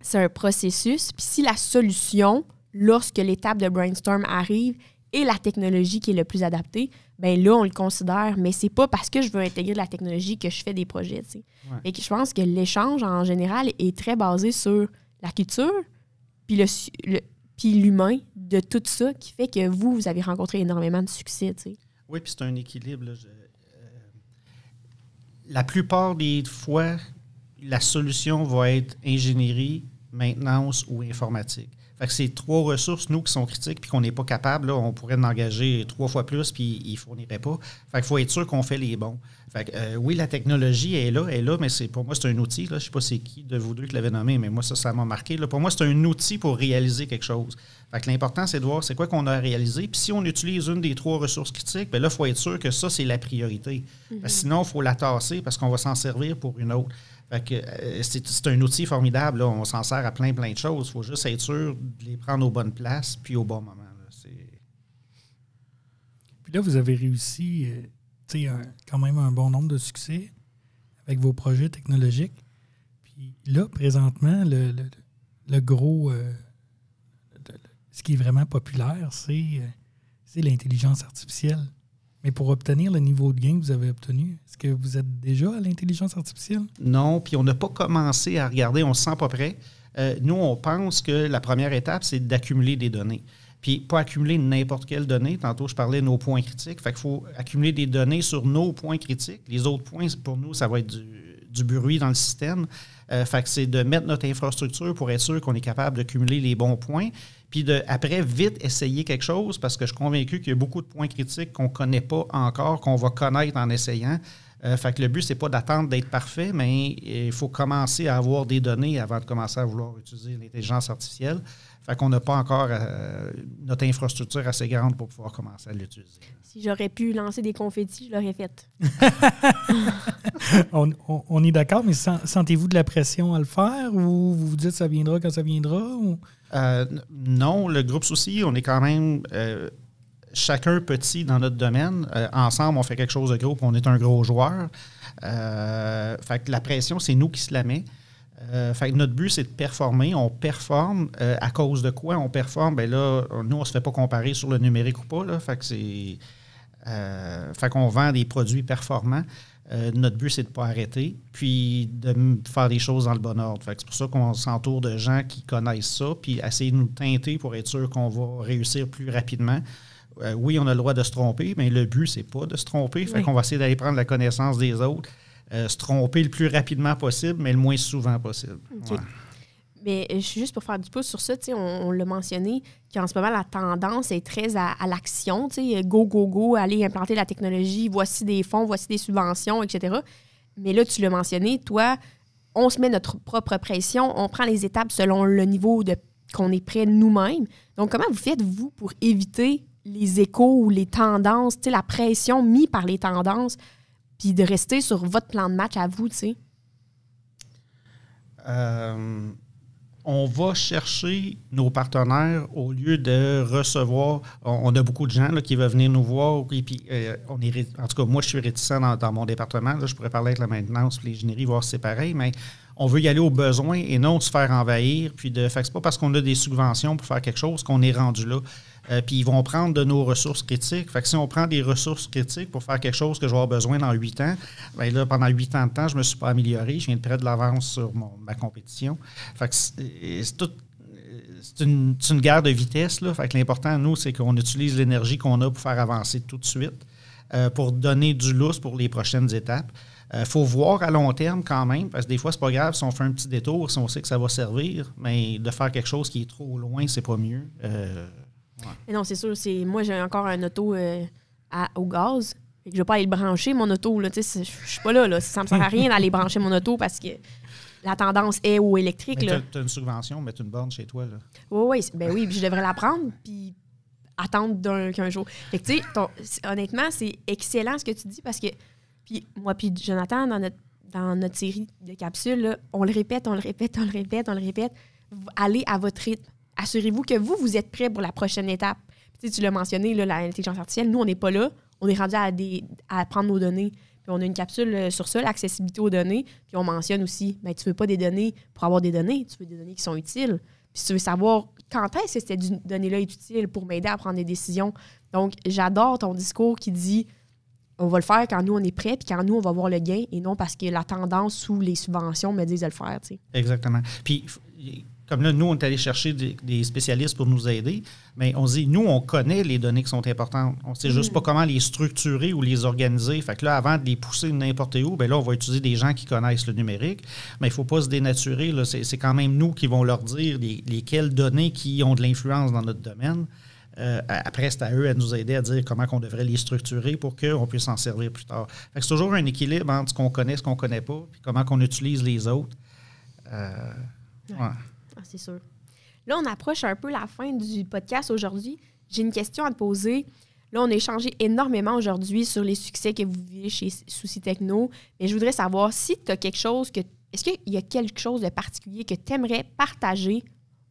C'est un processus. Puis si la solution, lorsque l'étape de brainstorm arrive, est la technologie qui est le plus adaptée, bien là, on le considère. Mais c'est pas parce que je veux intégrer de la technologie que je fais des projets. Tu sais. Ouais. Et que je pense que l'échange, en général, est très basé sur la culture puis puis l'humain de tout ça qui fait que vous avez rencontré énormément de succès. Tu sais. Oui, puis c'est un équilibre. Là. La plupart des fois, la solution va être ingénierie, maintenance ou informatique. Fait que c'est 3 ressources, nous, qui sont critiques puis qu'on n'est pas capable. Là, on pourrait en engager 3 fois plus puis ils ne fourniraient pas. Fait qu'il faut être sûr qu'on fait les bons. Fait que, oui, la technologie est là, mais pour moi, c'est un outil. Là. Je ne sais pas c'est qui de vous deux qui l'avait nommé, mais moi, ça m'a marqué. Là. Pour moi, c'est un outil pour réaliser quelque chose. Fait que l'important, c'est de voir c'est quoi qu'on a réalisé. Puis si on utilise une des 3 ressources critiques, bien là, il faut être sûr que ça, c'est la priorité. Mm-hmm. Sinon, il faut la tasser parce qu'on va s'en servir pour une autre. Fait que, c'est un outil formidable. Là. On s'en sert à plein de choses. Il faut juste être sûr de les prendre aux bonnes places puis au bon moment. Là. Puis là, vous avez réussi quand même un bon nombre de succès avec vos projets technologiques. Puis là, présentement, le gros... ce qui est vraiment populaire, c'est l'intelligence artificielle. Mais pour obtenir le niveau de gain que vous avez obtenu, est-ce que vous êtes déjà à l'intelligence artificielle? Non, puis on n'a pas commencé à regarder, on ne se sent pas prêt. Nous, on pense que la première étape, c'est d'accumuler des données. Puis pas accumuler n'importe quelle donnée. Tantôt, je parlais de nos points critiques. Fait qu'il faut accumuler des données sur nos points critiques. Les autres points, pour nous, ça va être du bruit dans le système. Fait que c'est de mettre notre infrastructure pour être sûr qu'on est capable d'accumuler les bons points. Puis après, vite essayer quelque chose parce que je suis convaincu qu'il y a beaucoup de points critiques qu'on ne connaît pas encore, qu'on va connaître en essayant. Fait que le but, c'est pas d'attendre d'être parfait, mais il faut commencer à avoir des données avant de commencer à vouloir utiliser l'intelligence artificielle. Fait qu'on n'a pas encore notre infrastructure assez grande pour pouvoir commencer à l'utiliser. Si j'aurais pu lancer des confettis, je l'aurais fait. on est d'accord, mais sentez-vous de la pression à le faire ou vous vous dites que ça viendra quand ça viendra? Ou? Non, le groupe Souci, on est quand même chacun petit dans notre domaine. Ensemble, on fait quelque chose de gros, puis on est un gros joueur. Fait que la pression, c'est nous qui se la met. Fait que notre but, c'est de performer. On performe. À cause de quoi on performe? Bien là, nous, on ne se fait pas comparer sur le numérique ou pas. Là. Fait qu'on vend des produits performants. Notre but, c'est de ne pas arrêter, puis de faire des choses dans le bon ordre. Fait que c'est pour ça qu'on s'entoure de gens qui connaissent ça, puis essayer de nous teinter pour être sûr qu'on va réussir plus rapidement. Oui, on a le droit de se tromper, mais le but, c'est pas de se tromper. Fait qu'on va essayer d'aller prendre la connaissance des autres, se tromper le plus rapidement possible, mais le moins souvent possible. Okay. Ouais. Mais je suis juste pour faire du pouce sur ça, on l'a mentionné, qu'en ce moment, la tendance est très à l'action. Go, aller implanter la technologie, voici des fonds, voici des subventions, etc. Mais là, tu l'as mentionné, toi, on se met notre propre pression, on prend les étapes selon le niveau qu'on est prêt nous-mêmes. Donc, comment vous faites, vous, pour éviter les échos ou les tendances, la pression mise par les tendances, puis de rester sur votre plan de match à vous, tu sais? On va chercher nos partenaires au lieu de recevoir. On a beaucoup de gens là, qui veulent venir nous voir. Et puis, en tout cas, moi, je suis réticent dans mon département. Là, je pourrais parler avec la maintenance et l'ingénierie, voir si c'est pareil, mais on veut y aller aux besoins et non se faire envahir. Puis c'est pas parce qu'on a des subventions pour faire quelque chose qu'on est rendu là. Puis ils vont prendre de nos ressources critiques. Fait que si on prend des ressources critiques pour faire quelque chose que je vais avoir besoin dans 8 ans, bien là, pendant 8 ans de temps, je ne me suis pas amélioré. Je viens de perdre de l'avance sur ma compétition. Fait que c'est une guerre de vitesse, là. Fait que l'important, nous, c'est qu'on utilise l'énergie qu'on a pour faire avancer tout de suite, pour donner du lousse pour les prochaines étapes. Faut voir à long terme quand même, parce que des fois, c'est pas grave si on fait un petit détour, si on sait que ça va servir, mais de faire quelque chose qui est trop loin, c'est pas mieux. Mais non, c'est sûr. Moi, j'ai encore un auto au gaz. Fait que je ne vais pas aller le brancher, mon auto. Je ne suis pas là. Ça ne me sert à rien d'aller brancher mon auto parce que la tendance est au électrique. Tu as une subvention, mettre une borne chez toi. Là. Oui, puis je devrais la prendre puis attendre qu'un jour. Fait que, tu sais, honnêtement, c'est excellent ce que tu dis parce que puis moi puis Jonathan, dans notre série de capsules, là, on le répète. Allez à votre rythme. Assurez-vous que vous êtes prêts pour la prochaine étape. Puis, tu l'as mentionné, là, l'intelligence artificielle, nous, on n'est pas là. On est rendu à prendre nos données. Puis on a une capsule sur ça, l'accessibilité aux données. Puis on mentionne aussi, bien, tu ne veux pas des données pour avoir des données, tu veux des données qui sont utiles. Puis tu veux savoir quand est-ce que cette donnée-là est utile pour m'aider à prendre des décisions. Donc, j'adore ton discours qui dit, on va le faire quand nous, on est prêts, puis quand nous, on va voir le gain, et non parce que la tendance ou les subventions me disent de le faire. Tu sais. Exactement. Puis, comme là, nous, on est allé chercher des spécialistes pour nous aider, mais on se dit, nous, on connaît les données qui sont importantes. On ne sait juste pas comment les structurer ou les organiser. Fait que là, avant de les pousser n'importe où, bien là, on va utiliser des gens qui connaissent le numérique, mais il ne faut pas se dénaturer. Là. C'est quand même nous qui vont leur dire lesquelles données qui ont de l'influence dans notre domaine. Après, c'est à eux à nous aider à dire comment on devrait les structurer pour qu'on puisse s'en servir plus tard. Fait que c'est toujours un équilibre entre ce qu'on connaît, ce qu'on ne connaît pas, puis comment on utilise les autres. Ouais. Ah, c'est sûr. Là, on approche un peu la fin du podcast aujourd'hui. J'ai une question à te poser. Là, on a échangé énormément aujourd'hui sur les succès que vous vivez chez Souci Techno, mais je voudrais savoir si tu as quelque chose est-ce qu'il y a quelque chose de particulier que tu aimerais partager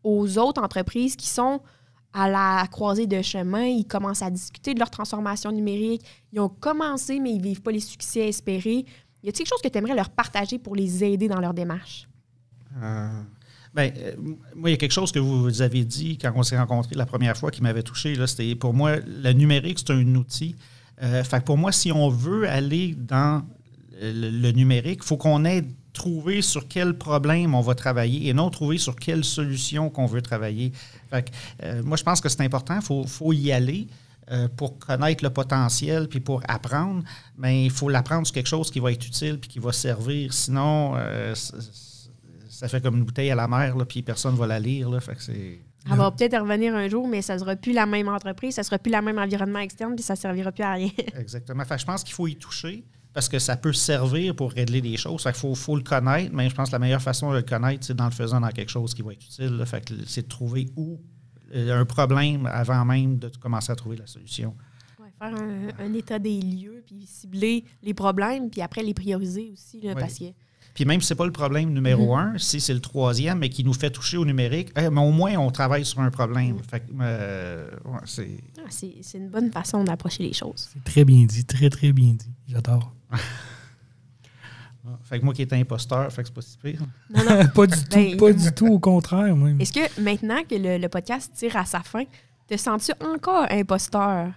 aux autres entreprises qui sont à la croisée de chemin, ils commencent à discuter de leur transformation numérique, ils ont commencé, mais ils ne vivent pas les succès espérés. Y a-t-il quelque chose que tu aimerais leur partager pour les aider dans leur démarche? Moi, il y a quelque chose que vous avez dit quand on s'est rencontrés la première fois qui m'avait touché. Là, c'était pour moi, le numérique, c'est un outil. Fait que pour moi, si on veut aller dans le numérique, il faut qu'on ait trouvé sur quel problème on va travailler et non trouver sur quelle solution qu'on veut travailler. Fait que, moi, je pense que c'est important. Il faut y aller pour connaître le potentiel puis pour apprendre. Mais il faut l'apprendre sur quelque chose qui va être utile puis qui va servir. Sinon, ça fait comme une bouteille à la mer, là, puis personne ne va la lire. Là, fait que c'est... Elle va peut-être revenir un jour, mais ça ne sera plus la même entreprise, ça ne sera plus le même environnement externe, puis ça ne servira plus à rien. Exactement. Fait que je pense qu'il faut y toucher parce que ça peut servir pour régler des choses. Fait qu'il faut le connaître, mais je pense que la meilleure façon de le connaître, c'est dans le faisant dans quelque chose qui va être utile. Là. Fait que c'est de trouver où un problème avant même de commencer à trouver la solution. Ouais, faire un état des lieux, puis cibler les problèmes, puis après les prioriser aussi, là, parce que... Puis même si ce n'est pas le problème numéro 1, si c'est le 3e, mais qui nous fait toucher au numérique, mais au moins, on travaille sur un problème. Fait que, c'est une bonne façon d'approcher les choses. C'est très bien dit, très, très bien dit. J'adore. Fait que moi qui étais imposteur, fait que c'est pas si pire. Non. Pas du tout, au contraire. Même. Est-ce que maintenant que le podcast tire à sa fin, te sens-tu encore imposteur?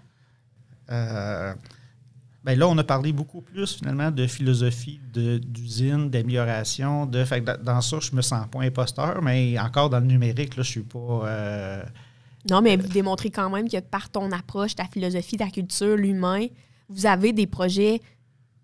Là, on a parlé beaucoup plus, finalement, de philosophie, d'usine, d'amélioration. Fait que dans ça, je me sens pas imposteur, mais encore dans le numérique, là, je suis pas... Non, mais vous démontrez quand même que par ton approche, ta philosophie, ta culture, l'humain, vous avez des projets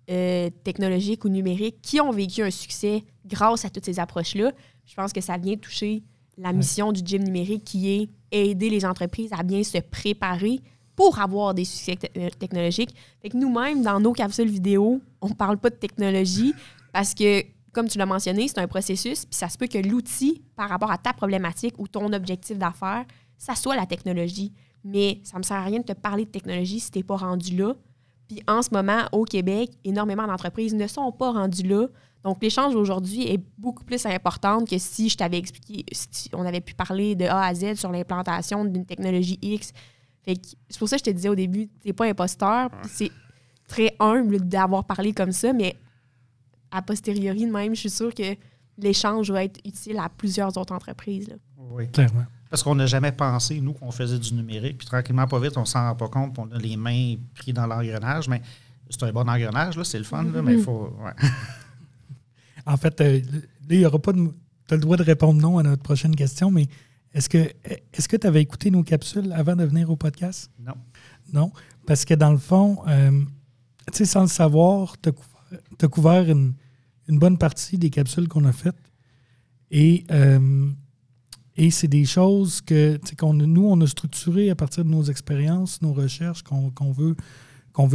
technologiques ou numériques qui ont vécu un succès grâce à toutes ces approches-là. Je pense que ça vient toucher la mission du gym numérique qui est aider les entreprises à bien se préparer pour avoir des succès technologiques. Fait que nous-mêmes, dans nos capsules vidéo, on ne parle pas de technologie parce que, comme tu l'as mentionné, c'est un processus, puis ça se peut que l'outil, par rapport à ta problématique ou ton objectif d'affaires, ça soit la technologie. Mais ça ne me sert à rien de te parler de technologie si tu n'es pas rendu là. Puis en ce moment, au Québec, énormément d'entreprises ne sont pas rendues là. Donc, l'échange aujourd'hui est beaucoup plus important que si je t'avais expliqué, si on avait pu parler de A à Z sur l'implantation d'une technologie X. Fait que c'est pour ça que je te disais au début, tu n'es pas imposteur. Puis c'est très humble d'avoir parlé comme ça, mais a posteriori, même, je suis sûre que l'échange va être utile à plusieurs autres entreprises. Là. Oui, clairement. Parce qu'on n'a jamais pensé, nous, qu'on faisait du numérique, puis tranquillement, pas vite, on s'en rend pas compte, puis on a les mains prises dans l'engrenage, mais c'est un bon engrenage, là, c'est le fun, là, mais il faut... Ouais. En fait, là, il n'y aura pas de... Tu as le droit de répondre non à notre prochaine question, mais est-ce que tu avais écouté nos capsules avant de venir au podcast? Non. Non? Parce que dans le fond, tu sais, sans le savoir, tu as couvert une bonne partie des capsules qu'on a faites. Et c'est des choses que nous, on a structurées à partir de nos expériences, nos recherches qu'on veut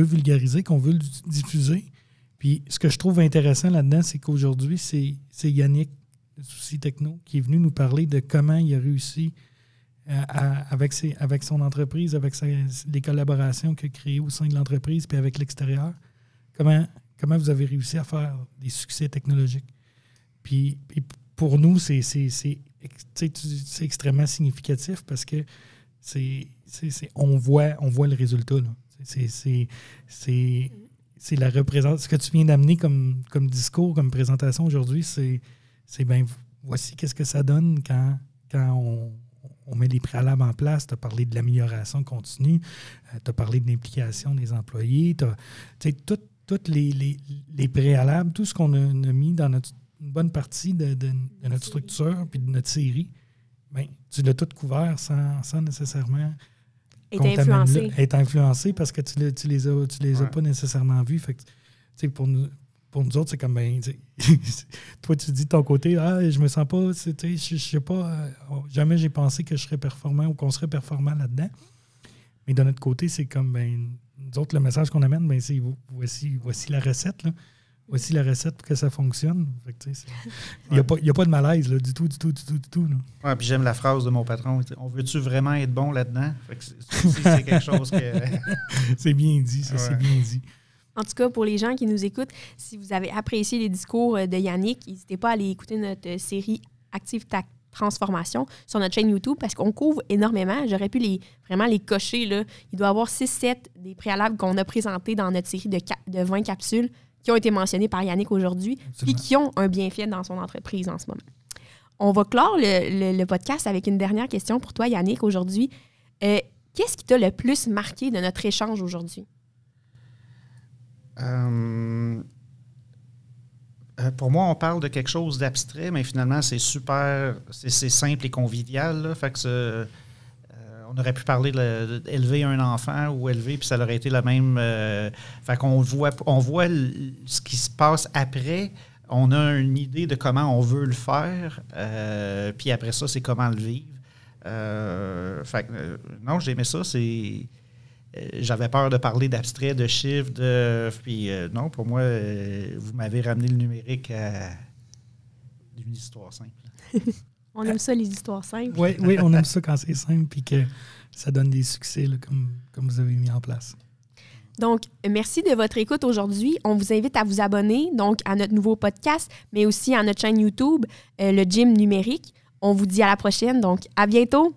vulgariser, qu'on veut diffuser. Puis ce que je trouve intéressant là-dedans, c'est qu'aujourd'hui, c'est Yannick de Soucis Techno qui est venu nous parler de comment il a réussi avec son entreprise, avec les collaborations qu'il a créées au sein de l'entreprise puis avec l'extérieur. Comment vous avez réussi à faire des succès technologiques. Puis pour nous, c'est extrêmement significatif parce que on voit le résultat. Là. C'est la représentation. Ce que tu viens d'amener comme discours, comme présentation aujourd'hui, c'est bien, voici qu'est-ce que ça donne quand on met les préalables en place. Tu as parlé de l'amélioration continue, tu as parlé de l'implication des employés, toutes les préalables, tout ce qu'on a mis dans une bonne partie de notre structure puis de notre série, bien, tu l'as tout couvert sans nécessairement être influencé parce que tu les as pas nécessairement vus. Fait que, pour nous autres, c'est comme ben, toi, tu dis de ton côté, je me sens pas, je sais pas, jamais j'ai pensé que je serais performant ou qu'on serait performant là-dedans. Mais de notre côté, c'est comme ben, nous autres, le message qu'on amène, ben, c'est voici la recette, là. Voici la recette pour que ça fonctionne. Il n'y a pas de malaise là, du tout. Ouais, puis j'aime la phrase de mon patron. On veut-tu vraiment être bon là-dedans? Fait que c'est quelque chose que... C'est bien dit, ça, c'est bien dit. En tout cas, pour les gens qui nous écoutent, si vous avez apprécié les discours de Yannick, n'hésitez pas à aller écouter notre série Active ta transformation sur notre chaîne YouTube parce qu'on couvre énormément. J'aurais pu vraiment les cocher. Là. Il doit y avoir 6-7 des préalables qu'on a présentés dans notre série de 20 capsules qui ont été mentionnés par Yannick aujourd'hui et qui ont un bienfait dans son entreprise en ce moment. On va clore le podcast avec une dernière question pour toi, Yannick, aujourd'hui. Qu'est-ce qui t'a le plus marqué de notre échange aujourd'hui? Pour moi, on parle de quelque chose d'abstrait, mais finalement, c'est simple et convivial. Là. Fait que on aurait pu parler d'élever un enfant ou élever, puis ça aurait été la même... fait qu'on voit ce qui se passe après. On a une idée de comment on veut le faire. Puis après ça, c'est comment le vivre. Non, j'aimais ça. J'avais peur de parler d'abstrait, de chiffres, puis non, pour moi, vous m'avez ramené le numérique à une histoire simple. On aime ça, les histoires simples. Oui, on aime ça quand c'est simple et que ça donne des succès là, comme vous avez mis en place. Donc, merci de votre écoute aujourd'hui. On vous invite à vous abonner donc à notre nouveau podcast, mais aussi à notre chaîne YouTube, le Gym Numérique. On vous dit à la prochaine, donc à bientôt!